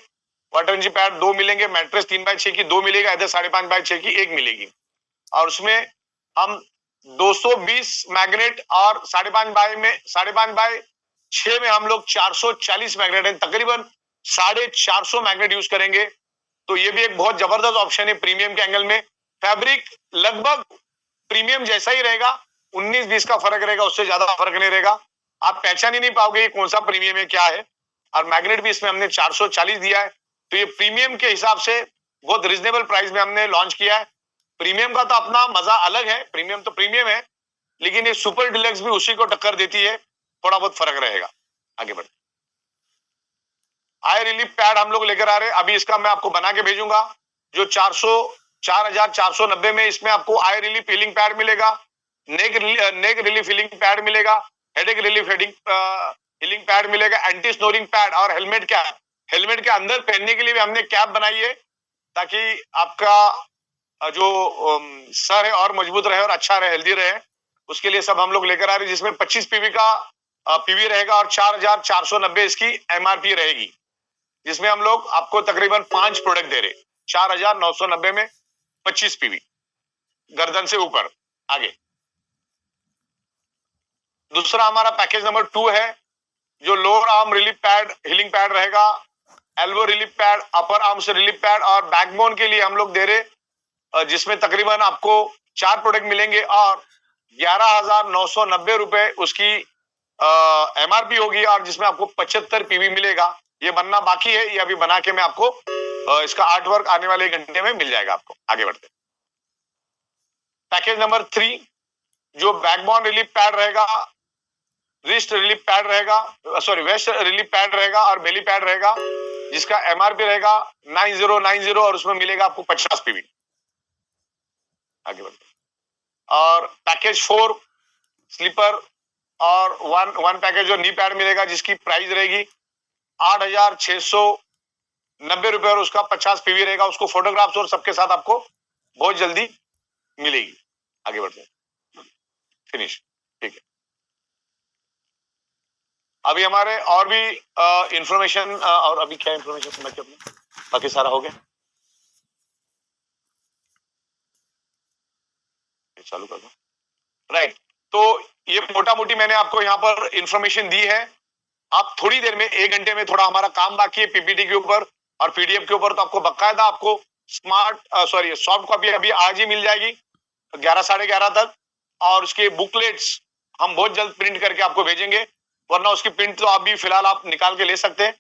वाटर एनर्जी पैड 2 मिलेंगे, मैट्रेस 3x6 की 2 मिलेगा, इधर 5.5x6 की 1 मिलेगी और उसमें हम 220 मैग्नेट और 5.5x6 में हम लोग 440 मैग्नेट है, तकरीबन 450 मैग्नेट यूज करेंगे। तो ये भी एक बहुत जबरदस्त ऑप्शन है प्रीमियम के एंगल में। फैब्रिक लगभग प्रीमियम जैसा ही रहेगा, 19-20 का फर्क रहेगा, उससे ज्यादा फर्क नहीं रहेगा। आप पहचान ही नहीं पाओगे ये कौन सा प्रीमियम है क्या है। और मैग्नेट भी इसमें हमने 440 दिया है, तो ये प्रीमियम के हिसाब से बहुत रिजनेबल प्राइस में हमने लॉन्च किया है। प्रीमियम का तो अपना मजा अलग है, प्रीमियम तो प्रीमियम है, लेकिन ये सुपर डिलक्स भी उसी को टक्कर देती है, थोड़ा बहुत फर्क रहेगा। आगे बढ़ते, आई रिलीफ पैड हम लोग लेकर आ रहे हैं, अभी इसका मैं आपको बना के भेजूंगा। जो 4,490 में इसमें आपको आई रिलीफ हीलिंग पैड मिलेगा, नेक रिलीफ हीलिंग पैड मिलेगा, हेडेक रिलीफ हीलिंग पैड मिलेगा, एंटी स्नोरिंग पैड और हेलमेट कैप। हेलमेट के अंदर पहनने के लिए भी हमने कैप बनाई है ताकि आपका जो सर है और मजबूत रहे और अच्छा रहे, हेल्दी रहे, उसके लिए सब हम लोग लेकर आ रहे हैं। जिसमें 25 पीवी का पीवी रहेगा और 4,490 इसकी एमआरपी रहेगी, जिसमें हम लोग आपको तकरीबन 5 प्रोडक्ट दे रहे, 4,990 में 25 पीवी गर्दन से ऊपर। आगे दूसरा हमारा पैकेज नंबर 2 है, जो lower arm relief pad healing pad रहेगा, elbow relief pad, upper arm से रिलीफ पैड और बैकबोन के लिए हम लोग दे रहे, जिसमें तकरीबन आपको 4 प्रोडक्ट मिलेंगे और 11,990 रुपए उसकी एमआरपी होगी और जिसमें आपको 75 पीवी मिलेगा। ये बनना बाकी है, ये अभी बना के मैं आपको इसका आर्ट वर्क आने वाले 1 घंटे में मिल जाएगा आपको। आगे बढ़ते, पैकेज नंबर 3 जो बैकबोन रिलीफ पैड रहेगा, रिस्ट रिलीफ पैड रहेगा, सॉरी वेस्ट रिलीफ पैड रहेगा और बेली पैड रहेगा, जिसका एमआरपी रहेगा 9090 और उसमें मिलेगा आपको 50 पीवी। आगे बढ़ते, और पैकेज 4 स्लीपर और वन पैकेज जो नी पैड मिलेगा, जिसकी प्राइस रहेगी 8,690 रुपए और उसका 50 पीवी रहेगा। उसको फोटोग्राफ्स और सबके साथ आपको बहुत जल्दी मिलेगी। आगे बढ़ते हैं, फिनिश, ठीक है। अभी हमारे और भी इंफॉर्मेशन, और अभी क्या इंफॉर्मेशन समझ के अपने बाकी सारा हो गया, चालू कर दो, राइट। तो ये मोटा मोटी मैंने आपको यहाँ पर इंफॉर्मेशन दी है। आप थोड़ी देर में 1 घंटे में, थोड़ा हमारा काम बाकी है पीपीटी के ऊपर और पीडीएफ के ऊपर, तो आपको बकायदा आपको सॉफ्ट कॉपी अभी आज ही मिल जाएगी 11 साढ़े 11 तक, और उसके बुकलेट्स हम बहुत जल्द प्रिंट करके आपको भेजेंगे, वरना उसकी प्रिंट तो अभी फिलहाल आप निकाल के ले सकते हैं।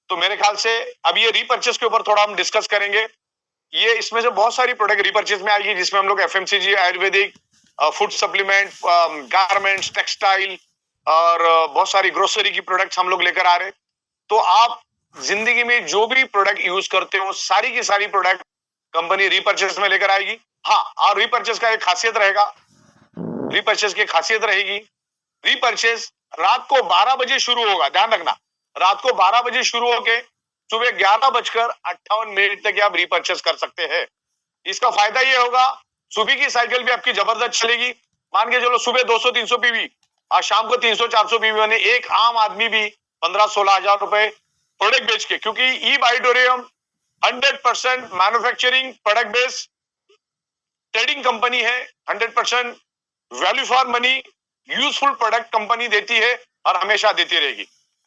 तो मेरे ख्याल से अभी ये रीपर्चेस के ऊपर थोड़ा हम डिस्कस करेंगे। ये इसमें से बहुत सारी प्रोडक्ट रीपर्चेस में आएगी, जिसमें हम लोग FMCG, Ayurvedic, food supplement, garments, textile और बहुत सारी ग्रोसरी की प्रोडक्ट्स हम लोग लेकर आ रहे। तो आप जिंदगी में जो भी प्रोडक्ट यूज करते हो, सारी की सारी प्रोडक्ट कंपनी रीपर्चेस में लेकर आएगी। हाँ, और रीपर्चेस का एक खासियत रहेगा, रीपर्चेस की खासियत रहेगी, रीपर्चेस रात को 12 बजे शुरू होगा, ध्यान रखना, रात को 12 बजे शुरू होके सुबह 11:58 तक आप रीपर्चेस कर सकते हैं। इसका फायदा ये होगा, सुबह की साइकिल भी आपकी जबरदस्त चलेगी। मान के चलो सुबह 200-300 पीवी और शाम को 300-400 पीवी, यानी एक आम आदमी भी 15-16 हजार रुपए प्रोडक्ट बेच के, क्योंकि ई बाइडोरियम 100% manufacturing product based trading company है, 100% value for money useful product company देती है और हमेशा देती रहेगी।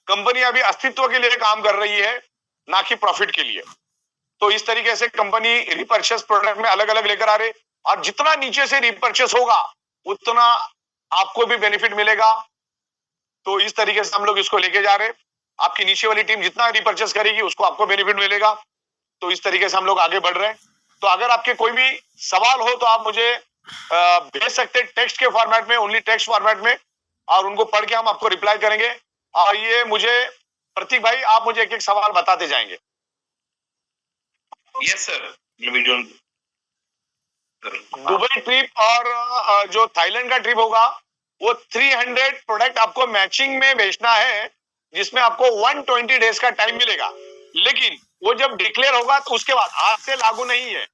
कंपनी अभी अस्तित्व के लिए काम कर रही है, ना कि प्रॉफिट के लिए। तो इस तरीके से कंपनी रिपर्चेस प्रोडक्ट में अलग अलग लेकर आ रहे, और जितना नीचे से रिपर्चेस होगा उतना आपको भी बेनिफिट मिलेगा। तो इस तरीके से हम लोग इसको लेके जा रहे, आपकी नीचे वाली टीम जितना रिपर्चेस करेगी उसको आपको बेनिफिट मिलेगा। तो इस तरीके से हम लोग आगे बढ़ रहे हैं। तो अगर आपके कोई भी सवाल हो तो आप मुझे भेज सकते हैं टेक्स्ट के फॉर्मेट में, ओनली टेक्स्ट फॉर्मेट में, और उनको पढ़ के हम आपको रिप्लाई करेंगे। और ये मुझे प्रतीक भाई, आप मुझे एक एक सवाल बताते जाएंगे। Yes sir. दुबई ट्रिप और जो थाईलैंड का ट्रिप होगा वो 300 प्रोडक्ट आपको मैचिंग में बेचना है, जिसमें आपको 120 डेज का टाइम मिलेगा। लेकिन वो जब डिक्लेयर होगा तो उसके बाद, आज से लागू नहीं है।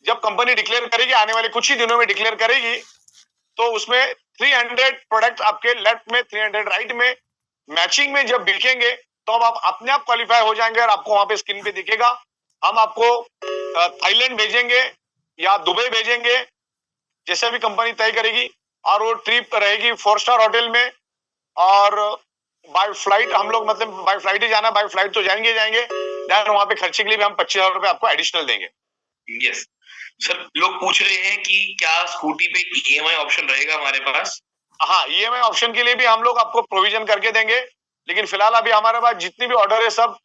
जब कंपनी डिक्लेयर करेगी, आने वाले कुछ ही दिनों में डिक्लेयर करेगी, तो उसमें 300 प्रोडक्ट आपके लेफ्ट में, 300 राइट में, मैचिंग में जब बिकेंगे तो आप अपने आप क्वालिफाई हो जाएंगे और आपको वहां पे स्क्रीन पे दिखेगा। हम आपको थाईलैंड भेजेंगे या दुबई भेजेंगे, जैसे भी कंपनी तय करेगी। और वो ट्रिप रहेगी 4 स्टार होटल में, और बाय फ्लाइट हम लोग, मतलब बाय फ्लाइट ही जाना, बाय फ्लाइट तो जाएंगे देन वहां पे खर्चे के लिए भी हम 25,000 रुपए आपको एडिशनल देंगे। यस सर, लोग पूछ रहे हैं कि क्या स्कूटी पे ईएमआई ऑप्शन रहेगा हमारे पास? हाँ, ईएमआई ऑप्शन के लिए भी हम लोग आपको प्रोविजन करके देंगे, लेकिन फिलहाल अभी हमारे पास जितनी भी ऑर्डर है सब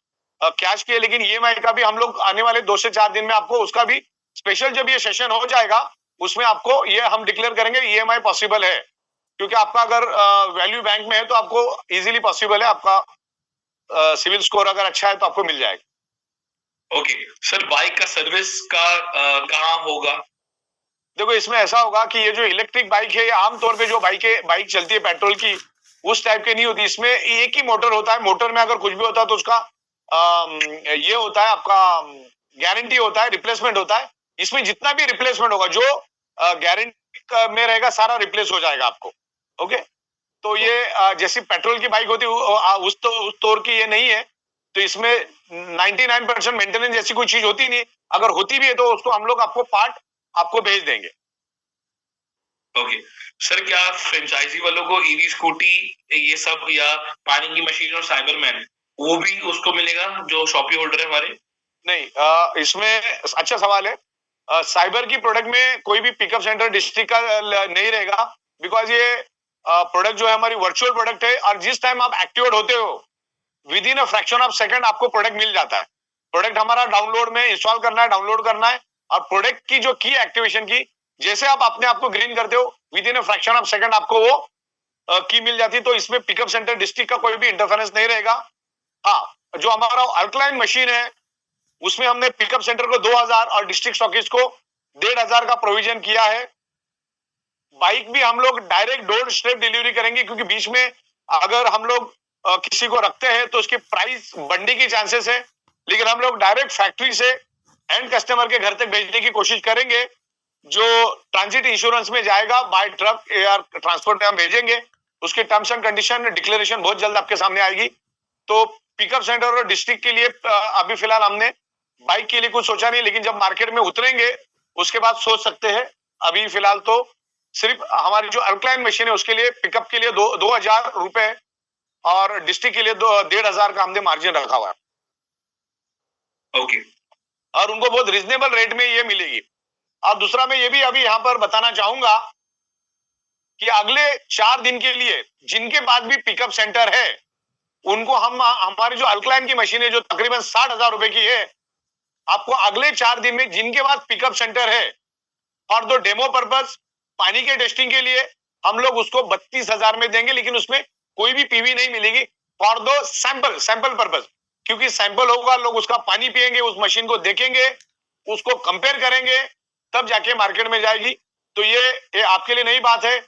कैश के, लेकिन ईएमआई का भी हम लोग आने वाले 2 से 4 दिन में आपको उसका भी स्पेशल, जब ये सेशन हो जाएगा उसमें आपको ये हम डिक्लेयर करेंगे ईएमआई पॉसिबल है, क्योंकि आपका अगर वैल्यू बैंक में है तो आपको इजीली पॉसिबल है। आपका सिविल स्कोर अगर अच्छा है तो आपको मिल जाएगा। ओके सर, बाइक का सर्विस का कहाँ होगा? देखो, इसमें ऐसा होगा कि ये जो इलेक्ट्रिक बाइक है, ये आमतौर पे जो बाइक चलती है पेट्रोल की, उस टाइप की नहीं होती। इसमें एक ही मोटर होता है। मोटर में अगर कुछ भी होता है तो उसका ये होता है, आपका गारंटी होता है, रिप्लेसमेंट होता है। इसमें जितना भी रिप्लेसमेंट होगा, जो गारंटी में रहेगा, सारा रिप्लेस हो जाएगा आपको। ओके, तो ये जैसी पेट्रोल की बाइक होती है उस तौर की ये नहीं है। तो इसमें 99% मेंटेनेंस जैसी कोई चीज होती नहीं। अगर होती भी है तो उसको हम लोग आपको पार्ट आपको भेज देंगे। ओके सर, क्या फ्रेंचाइजी वालों को ईवी स्कूटी ये सब, या पानी की मशीन और साइबरमैन, वो भी उसको मिलेगा जो शॉपी होल्डर है हमारे? नहीं, इसमें अच्छा सवाल है। साइबर की प्रोडक्ट में कोई भी पिकअप सेंटर डिस्ट्रिक्ट का नहीं रहेगा, बिकॉज ये प्रोडक्ट जो है हमारी वर्चुअल प्रोडक्ट है, और जिस टाइम आप एक्टिवेट होते हो with in a fraction of second आपको प्रोडक्ट मिल जाता है। प्रोडक्ट हमारा डाउनलोड में इंस्टॉल करना है, डाउनलोड करना है, और प्रोडक्ट की जो की एक्टिवेशन की, जैसे आप अपने आप को ग्रीन करते हो, with in a fraction of second आपको वो की मिल जाती है। तो इसमें पिकअप सेंटर डिस्ट्रिक्ट का कोई भी इंटरफेरेंस नहीं रहेगा। हाँ, जो हमारा अल्कलाइन मशीन है उसमें हमने पिकअप सेंटर को 2000 और डिस्ट्रिक्ट स्टॉकिस्ट को 1500 का प्रोविजन किया है। बाइक भी हम लोग डायरेक्ट डोर स्टेप डिलीवरी करेंगे, क्योंकि बीच में अगर हम लोग किसी को रखते हैं तो उसकी प्राइस बढ़ने की चांसेस है, लेकिन हम लोग डायरेक्ट फैक्ट्री से एंड कस्टमर के घर तक भेजने की कोशिश करेंगे। जो ट्रांजिट इंश्योरेंस में जाएगा, बाय ट्रक या ट्रांसपोर्ट में हम भेजेंगे, उसके टर्म्स एंड कंडीशन डिक्लेरेशन बहुत जल्द आपके सामने आएगी। तो पिकअप सेंटर और डिस्ट्रिक्ट के लिए अभी फिलहाल हमने बाइक के लिए कुछ सोचा नहीं, लेकिन जब मार्केट में उतरेंगे उसके बाद सोच सकते हैं। अभी फिलहाल तो सिर्फ हमारी जो अल्कलाइन मशीन है उसके लिए, पिकअप के लिए 2000 रुपए, और डिस्ट्रिक्ट के लिए 1500 का हमने मार्जिन रखा हुआ है। ओके, और उनको बहुत रिजनेबल रेट में ये मिलेगी। और दूसरा मैं ये भी अभी यहाँ पर बताना चाहूंगा कि अगले 4 दिन के लिए जिनके पास भी पिकअप सेंटर है, उनको हम हमारी जो अल्कलाइन की मशीन है जो तकरीबन 60,000 रुपए की है, आपको अगले 4 दिन में जिनके पास पिकअप सेंटर है, और दो डेमो पर्पस पानी के टेस्टिंग के लिए हम लोग उसको 32,000 में देंगे, लेकिन उसमें कोई भी पीवी नहीं मिलेगी। फॉर दो सैंपल पर्पस, क्योंकि सैंपल होगा, लोग उसका पानी पिएंगे, उस मशीन को देखेंगे, उसको कंपेयर करेंगे, तब जाके मार्केट में जाएगी। तो ये आपके लिए नई बात है।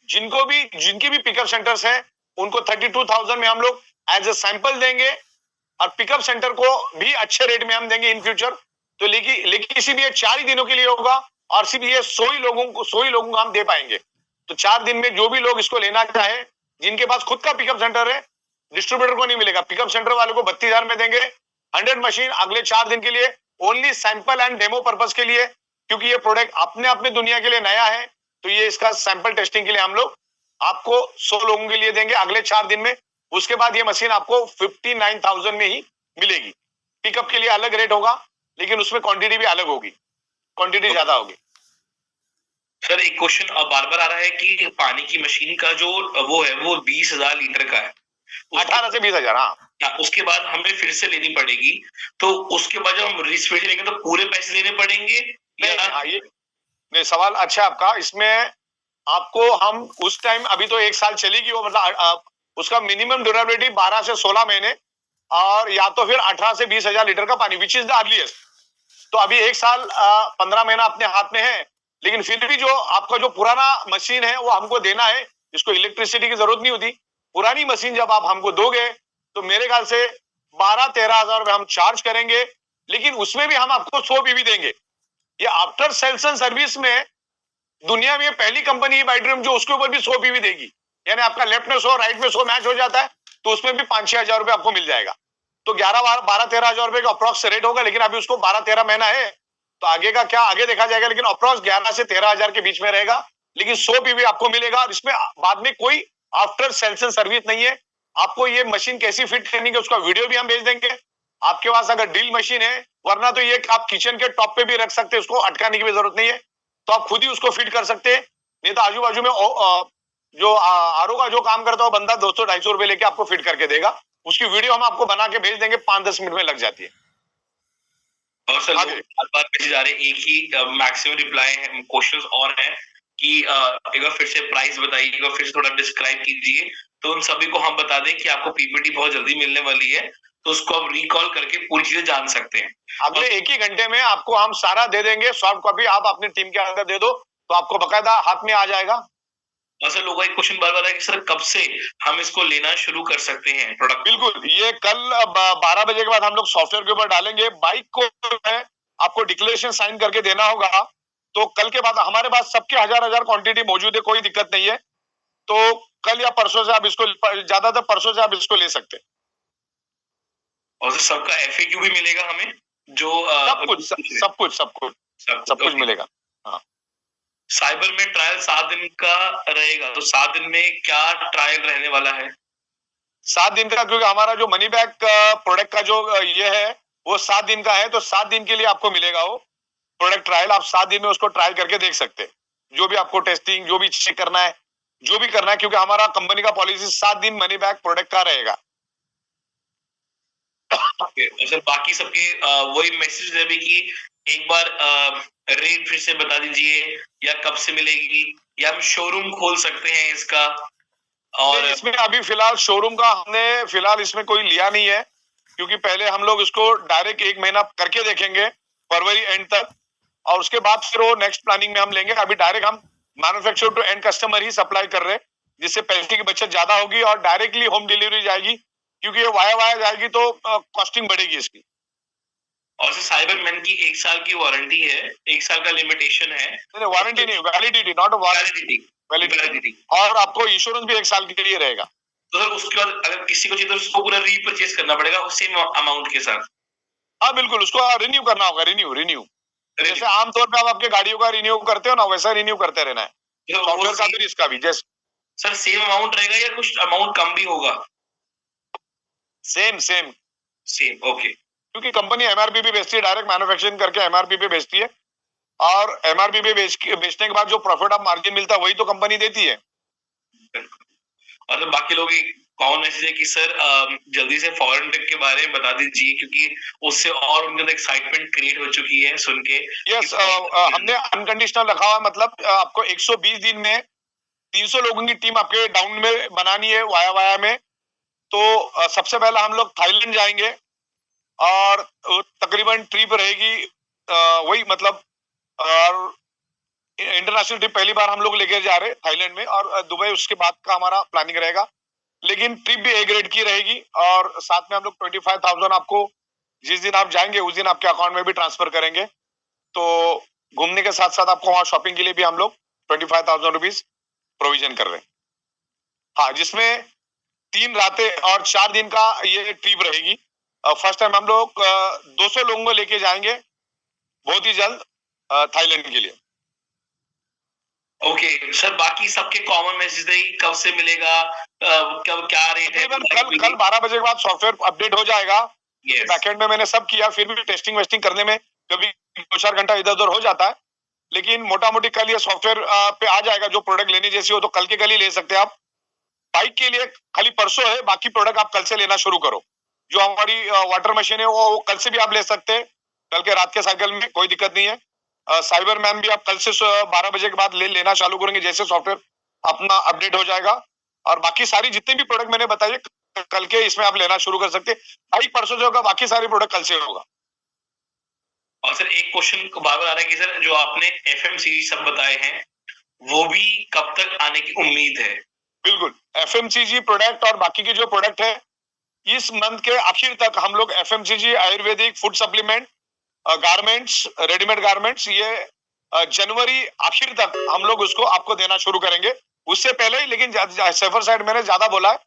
जिनकी भी पिकअप सेंटर्स है उनको 32,000 में हम लोग एज ए सैंपल देंगे, और पिकअप सेंटर को भी अच्छे रेट में हम देंगे इन फ्यूचर। तो लेकिन सिर्फ ये 4 ही दिनों के लिए होगा, और सिर्फ ये 100 ही लोगों को हम दे पाएंगे। तो 4 दिन में जो भी लोग इसको लेना चाहे, जिनके पास खुद का पिकअप सेंटर है, डिस्ट्रीब्यूटर को नहीं मिलेगा, पिकअप सेंटर वाले को 32,000 में देंगे। 100 मशीन अगले 4 दिन के लिए only sample and demo purpose के लिए, क्योंकि ये प्रोडक्ट अपने दुनिया के लिए नया है। तो ये इसका सैंपल टेस्टिंग के लिए हम लोग आपको 100 लोगों के लिए देंगे अगले 4 दिन में। उसके बाद ये मशीन आपको 59,000 में ही मिलेगी। पिकअप के लिए अलग रेट होगा, लेकिन उसमें क्वांटिटी भी अलग होगी, क्वांटिटी ज्यादा होगी। सर एक क्वेश्चन अब बार बार आ रहा है कि पानी की मशीन का जो वो है वो 20,000 लीटर का है, 18 से 20,000, हाँ। उसके बाद हमें फिर से लेनी पड़ेगी, तो उसके बाद जब हम रिस्पेक्ट लेंगे तो पूरे पैसे देने पड़ेंगे नहीं, या? हाँ, ये नहीं, सवाल अच्छा है आपका। इसमें आपको हम उस टाइम, अभी तो 1 साल चलेगी वो, मतलब उसका मिनिमम ड्यूरेबिलिटी 12 से 16 महीने, और या तो फिर 18 से 20,000 लीटर का पानी, विच इज द अर्लीस्ट। तो अभी 1 साल 15 महीना अपने हाथ में है, लेकिन फिर भी जो आपका जो पुराना मशीन है वो हमको देना है। इसको इलेक्ट्रिसिटी की जरूरत नहीं होती। पुरानी मशीन जब आप हमको दोगे तो मेरे ख्याल से 12-13 हजार रुपए हम चार्ज करेंगे, लेकिन उसमें भी हम आपको 100 पीवी देंगे। ये आफ्टर सेल्स एंड सर्विस में दुनिया में पहली कंपनी है बाइड्रीम जो उसके ऊपर भी 100 पीवी देगी। यानी आपका लेफ्ट में 100, राइट में 100 मैच हो जाता है, तो उसमें भी 5-6 हजार रुपए आपको मिल जाएगा। तो 12-13 हजार रुपए का अप्रॉक्स रेट होगा, लेकिन अभी उसको 12-13 महीना है, तो आगे का क्या आगे देखा जाएगा, लेकिन अप्रॉक्स 11 से 13 हजार के बीच में रहेगा। लेकिन 100 पीवी आपको मिलेगा, और इसमें बाद में कोई आफ्टर सेल्स एंड सर्विस नहीं है। आपको ये मशीन कैसी फिट करनी है उसका वीडियो भी हम भेज देंगे आपके पास, अगर ड्रिल मशीन है। वरना तो ये आप किचन के टॉप पे भी रख सकते हैं, उसको अटकाने की भी जरूरत नहीं है, तो आप खुद ही उसको फिट कर सकते हैं। नहीं तो आजू बाजू में जो आरओ का जो काम करता है वो बंदा 200-250 रुपए लेके आपको फिट करके देगा। उसकी वीडियो हम आपको बना के भेज देंगे, 5-10 मिनट में लग जाती है। और सर बार बार भेजे जा रहे एक ही मैक्सिमम रिप्लाई है, क्वेश्चंस और हैं कि एक बार फिर से प्राइस बताइए, एक बार फिर से थोड़ा डिस्क्राइब कीजिए, तो उन सभी को हम बता दें कि आपको पीपीटी बहुत जल्दी मिलने वाली है, तो उसको आप रिकॉल करके पूरी चीजें जान सकते हैं। अगले 1 ही घंटे में आपको हम सारा दे देंगे, सॉफ्ट कॉपी आप अपनी टीम के अंदर दे दो तो आपको बकायदा हाथ में आ जाएगा। सर लोगों का एक क्वेश्चन बार बार है कि सर कब से हम इसको लेना शुरू कर सकते हैं प्रोडक्ट? बिल्कुल, ये कल 12 बजे के बाद हम लोग सॉफ्टवेयर के ऊपर डालेंगे। बाइक को है आपको डिक्लेरेशन साइन करके देना होगा, तो कल के बाद हमारे पास सबके हजार क्वांटिटी मौजूद है, कोई दिक्कत नहीं है। तो कल या परसों से आप इसको, ज्यादातर परसों से आप इसको ले सकते हैं। और सर सबका एफएक्यू भी मिलेगा हमें, जो सब कुछ मिलेगा। हाँ, साइबर में ट्रायल 7 दिन का रहेगा, तो 7 दिन में क्या ट्रायल रहने वाला है? 7 दिन का, क्योंकि हमारा जो मनी बैक प्रोडक्ट का जो ये है वो 7 दिन का है, तो 7 दिन के लिए आपको मिलेगा वो प्रोडक्ट ट्रायल। आप 7 दिन में उसको ट्रायल करके देख सकते हैं, जो भी आपको टेस्टिंग, जो भी चेक करना है, जो भी करना है, क्योंकि हमारा कंपनी का पॉलिसी 7 दिन मनी बैक प्रोडक्ट का रहेगा। सर बाकी सबके वही मैसेज है भी कि एक बार रेट फिर से बता दीजिए, या कब से मिलेगी, या हम शोरूम खोल सकते हैं इसका? और इसमें अभी फिलहाल शोरूम का हमने फिलहाल इसमें कोई लिया नहीं है, क्योंकि पहले हम लोग इसको डायरेक्ट 1 महीना करके देखेंगे फरवरी एंड तक, और उसके बाद फिर वो नेक्स्ट प्लानिंग में हम लेंगे। अभी डायरेक्ट हम मैन्युफैक्चर टू एंड कस्टमर ही सप्लाई कर रहे हैं, जिससे पैसे की बचत ज्यादा होगी और डायरेक्टली होम डिलीवरी जाएगी, क्योंकि ये वाया वाया जाएगी तो कॉस्टिंग बढ़ेगी इसकी। और साइबर मैन की 1 साल की वारंटी है, 1 साल का लिमिटेशन है। वारंटी नहीं, वैलिडिटी, नॉट वारंटी, वैलिडिटी। और आपको इंश्योरेंस भी 1 साल के लिए रहेगा। तो सर उसके बाद अगर किसी को चाहिए तो उसको पूरा रीपरचेज करना पड़ेगा सेम अमाउंट के साथ? हाँ बिल्कुल, उसको रिन्यू करना होगा, रिन्यू जैसे आमतौर पे आप आपके गाड़ियों का रिन्यू करते हो ना, वैसा रिन्यू करते रहना है। सॉफ्टवेयर का भी इसका भी जैसे सर सेम अमाउंट रहेगा या कुछ अमाउंट कम भी होगा? Same okay. क्योंकि कंपनी एमआरपी पे बेचती है, डायरेक्ट मैन्युफैक्चरिंग करके एमआरपी पे बेचती है, और एमआरपी पे बेचने के बाद जो प्रॉफिट ऑफ मार्जिन मिलता है वही तो कंपनी देती है। और तो बाकी लोग कॉमन मैसेज है कि सर जल्दी से फॉरेन ट्रिप के बारे में बता दीजिए, क्योंकि उससे और उनके अंदर एक्साइटमेंट क्रिएट हो चुकी है सुन के। यस, हमने अनकंडीशनल रखा हुआ, मतलब आपको 120 दिन में 300 लोगों की टीम आपके डाउन में बनानी है, वाया वाया में। तो सबसे पहला हम लोग थाईलैंड जाएंगे, और तकरीबन ट्रिप रहेगी वही, मतलब इंटरनेशनल ट्रिप पहली बार हम लोग लेके जा रहे हैं थाईलैंड में, और दुबई उसके बाद का हमारा प्लानिंग रहेगा। लेकिन ट्रिप भी ए ग्रेड की रहेगी, और साथ में हम लोग 25,000 आपको जिस दिन आप जाएंगे उस दिन आपके अकाउंट में भी ट्रांसफर करेंगे। तो घूमने के साथ साथ आपको वहां शॉपिंग के लिए भी हम लोग 25,000 रुपीज प्रोविजन कर रहे हैं। हाँ, जिसमें 3 रातें और 4 दिन का ये ट्रिप रहेगी। फर्स्ट टाइम हम लोग 200 लोगों को लेके जाएंगे बहुत ही जल्द थाईलैंड के लिए। ओके सर, बाकी सबके कॉमन मैसेज है कब से मिलेगा, कब क्या रेट है? कल 12 बजे के बाद सॉफ्टवेयर अपडेट हो जाएगा। बैकएंड में मैंने सब किया, फिर भी टेस्टिंग वेस्टिंग करने में कभी 2-4 घंटा इधर उधर हो जाता है, लेकिन मोटा मोटी कल ये सॉफ्टवेयर पे आ जाएगा। जो प्रोडक्ट लेने जैसी हो तो कल के कल ही ले सकते हैं आप। बाइक के लिए खाली परसों है, बाकी प्रोडक्ट आप कल से लेना शुरू करो। जो हमारी वाटर मशीन है वो कल से भी आप ले सकते हैं, कल के रात के साइकिल में कोई दिक्कत नहीं है। साइबर मैन भी आप कल से 12 बजे के बाद लेना चालू करेंगे, जैसे सॉफ्टवेयर अपना अपडेट हो जाएगा। और बाकी सारी जितने भी प्रोडक्ट मैंने बताए कल के इसमें आप लेना शुरू कर सकते हैं। बाइक परसों जो होगा, बाकी सारी प्रोडक्ट कल से होगा। और सर एक क्वेश्चन बार बार आ रहा है कि सर जो आपने एफएमसीजी सब बताए हैं वो भी कब तक आने की उम्मीद है? बिल्कुल, एफएमसीजी प्रोडक्ट और बाकी के जो प्रोडक्ट है इस मंथ के आखिर तक हम लोग FMCG Ayurvedic food supplement, garments, readymade garments, ये जनवरी आखिर तक हम लोग उसको आपको देना शुरू करेंगे। उससे पहले ही, लेकिन सेफर साइड मैंने ज्यादा बोला है,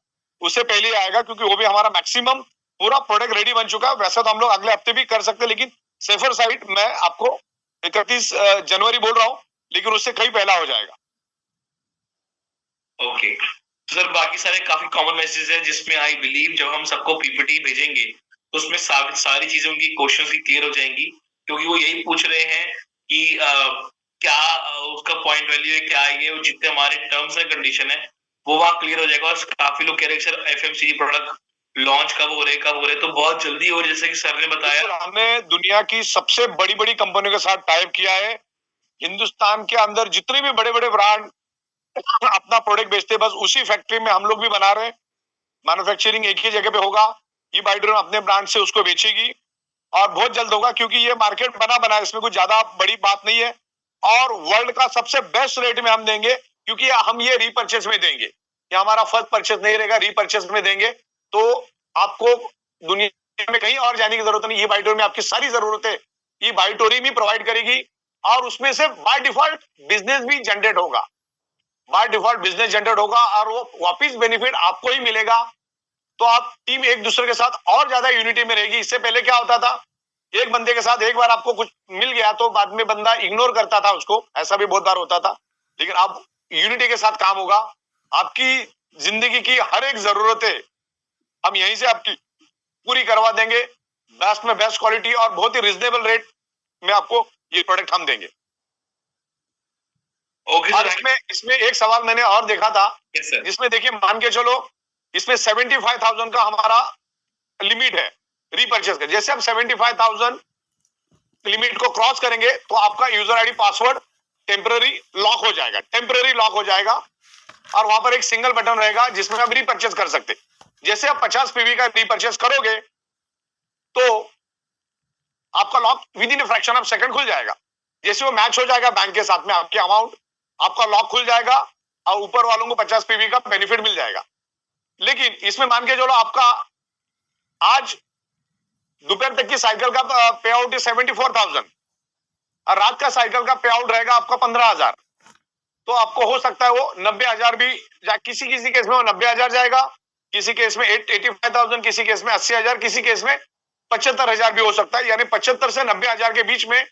उससे पहले ही आएगा क्योंकि वो भी हमारा मैक्सिमम पूरा प्रोडक्ट रेडी बन चुका है। वैसे तो हम लोग अगले हफ्ते भी कर सकते हैं, लेकिन सेफर साइड मैं आपको 31 जनवरी बोल रहा हूँ, लेकिन उससे कहीं पहला हो जाएगा। ओके तो सर बाकी सारे काफी कॉमन मैसेजेस है जिसमें आई बिलीव जब हम सबको पीपीटी भेजेंगे तो उसमें सारी चीजें उनकी क्वेश्चंस की क्लियर हो जाएंगी, क्योंकि वो यही पूछ रहे हैं कि क्या उसका पॉइंट वैल्यू है, क्या है, वो जितने हमारे टर्म्स एंड कंडीशन है वो वहाँ क्लियर हो जाएगा। और काफी लोग कह रहे हैं सर एफएमसीजी प्रोडक्ट लॉन्च कब हो रहे, तो बहुत जल्दी हो रहे, जैसे कि सर ने बताया। हमने दुनिया की सबसे बड़ी बड़ी कंपनियों के साथ टाइप किया है। हिंदुस्तान के अंदर जितने भी बड़े बड़े ब्रांड अपना प्रोडक्ट बेचते हैं, बस उसी फैक्ट्री में हम लोग भी बना रहे हैं। मैन्युफैक्चरिंग एक ही जगह पे होगा, ये बाइड्रोन अपने ब्रांड से उसको बेचेगी और बहुत जल्द होगा, क्योंकि ये मार्केट बना है, इसमें कुछ ज्यादा बड़ी बात नहीं है। और वर्ल्ड का सबसे बेस्ट रेट में हम देंगे, क्योंकि हम ये रीपर्चेस में देंगे, ये हमारा फर्स्ट परचेस नहीं रहेगा, रीपर्चेस में देंगे। तो आपको दुनिया में कहीं और जाने की जरूरत नहीं, ये बाइटोरी में आपकी सारी जरूरतें ये बाइटोरी में प्रोवाइड करेगी। और उसमें से बाय डिफॉल्ट बिजनेस भी जनरेट होगा, बाय डिफॉल्ट बिजनेस जनरेट होगा और वो वापिस बेनिफिट आपको ही मिलेगा। तो आप टीम एक दूसरे के साथ और ज्यादा यूनिटी में रहेगी। इससे पहले क्या होता था, एक बंदे के साथ एक बार आपको कुछ मिल गया तो बाद में बंदा इग्नोर करता था उसको, ऐसा भी बहुत बार होता था। लेकिन अब यूनिटी के साथ काम होगा, आपकी जिंदगी की हर एक जरूरतें हम यहीं से आपकी पूरी करवा देंगे, बेस्ट में बेस्ट क्वालिटी और बहुत ही रिजनेबल रेट में आपको ये प्रोडक्ट हम देंगे। ओके और इसमें एक सवाल मैंने और देखा था, जिसमें देखिए मान के चलो इसमें 75,000 का हमारा लिमिट है रीपर्चेस का। जैसे आप 75,000 लिमिट को क्रॉस करेंगे तो आपका user ID password temporary lock हो जाएगा, टेम्पररी लॉक हो जाएगा। और वहां पर एक सिंगल बटन रहेगा जिसमें आप रीपर्चेस कर सकते। जैसे आप 50 पीवी का रीपर्चेस करोगे तो आपका lock with in fraction of second खुल जाएगा। जैसे वो मैच हो जाएगा बैंक के साथ में आपके अमाउंट, आपका लॉक खुल जाएगा और ऊपर वालों को 50 पीवी का बेनिफिट मिल जाएगा। लेकिन इसमें मान के चलो आपका आज दोपहर तक की साइकिल का पे आउट 74,000 और रात का साइकिल का पे आउट रहेगा आपका 15,000, तो आपको हो सकता है वो 90,000 भी किसी केस में वो 90,000 जाएगा, किसी केस में 85,000, किसी केस में 80,000, किसी केस में 75,000 भी हो सकता है। यानी 75 से 90,000 के बीच में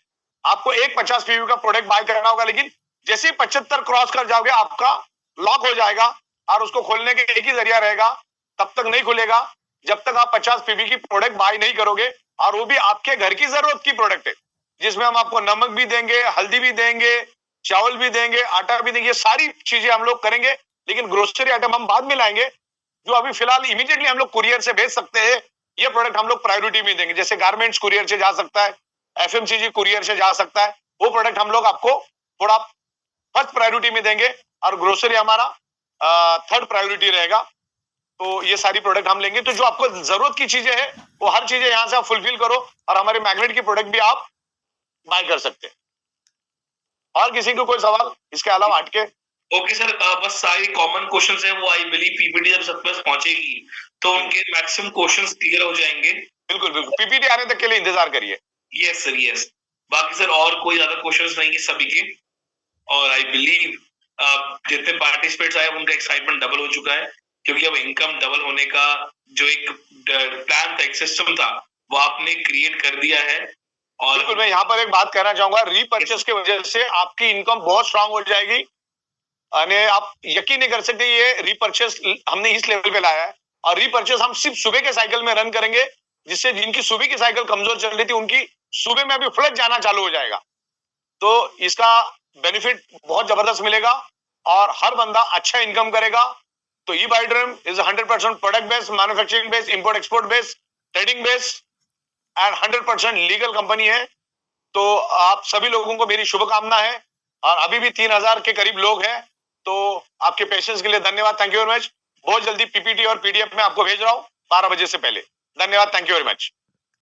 आपको एक 50 पीवी का प्रोडक्ट बाय करना होगा। लेकिन जैसे ही 75 क्रॉस कर जाओगे आपका लॉक हो जाएगा और उसको खोलने के एक ही जरिया रहेगा, तब तक नहीं खुलेगा जब तक आप 50 पीवी की प्रोडक्ट बाय नहीं करोगे। और वो भी आपके घर की जरूरत की प्रोडक्ट है, जिसमें हम आपको नमक भी देंगे, हल्दी भी देंगे, चावल भी देंगे, आटा भी देंगे, सारी चीजें हम लोग करेंगे। लेकिन ग्रोसरी आइटम हम बाद में लाएंगे, जो अभी फिलहाल इमीडिएटली हम लोग कुरियर से भेज सकते हैं, ये प्रोडक्ट हम लोग प्रायोरिटी में देंगे। जैसे गारमेंट्स कुरियर से जा सकता है, एफएमसीजी कुरियर से जा सकता है, वो प्रोडक्ट हम लोग आपको थोड़ा फर्स्ट प्रायोरिटी में देंगे और ग्रोसरी हमारा थर्ड प्रायोरिटी रहेगा। तो ये सारी प्रोडक्ट हम लेंगे। तो जो आपको जरूरत की चीजें हैं वो हर चीजें यहाँ से आप फुलफिल करो और हमारे मैग्नेट की प्रोडक्ट भी आप बाय कर सकते हैं। और किसी को कोई सवाल इसके अलावा हटके? ओके सर, बस सारी कॉमन क्वेश्चंस है वो आई बिलीव पीपीटी जब सब पास पहुंचेगी तो उनके मैक्सिमम क्वेश्चंस क्लियर हो जाएंगे। बिल्कुल बिल्कुल, पीपीटी आने तक के लिए इंतजार करिए। Yes sir, yes. बाकी सर और कोई ज्यादा क्वेश्चंस नहीं है सभी के, और आई बिलीव जितने पार्टिसिपेट्स आए उनका एक्साइटमेंट डबल हो चुका है, क्योंकि अब इनकम डबल होने का जो एक प्लान था, एक सिस्टम था, वो आपने क्रिएट कर दिया है। और बिल्कुल, मैं यहाँ पर एक बात कहना चाहूंगा, रीपर्चेस की वजह से आपकी इनकम बहुत स्ट्रांग हो जाएगी। आप यकीन नहीं कर सकते, ये रीपर्चेस हमने इस लेवल पे लाया है। और रीपर्चेस हम सिर्फ सुबह के साइकिल में रन करेंगे, जिससे जिनकी सुबह की साइकिल कमजोर चल रही थी उनकी सुबह में अभी फ्लड जाना चालू हो जाएगा। तो इसका बेनिफिट बहुत जबरदस्त मिलेगा और हर बंदा अच्छा इनकम करेगा। तो e Biodream is 100% product based, manufacturing based, import export based, trading based and 100% legal company है। तो आप सभी लोगों को मेरी शुभकामना है, और अभी भी 3000 के करीब लोग हैं। तो आपके पेशेंस के लिए धन्यवाद, थैंक यू वेरी मच। बहुत जल्दी पीपीटी और पीडीएफ में आपको भेज रहा हूं 12 बजे से पहले। धन्यवाद, थैंक यू वेरी मच।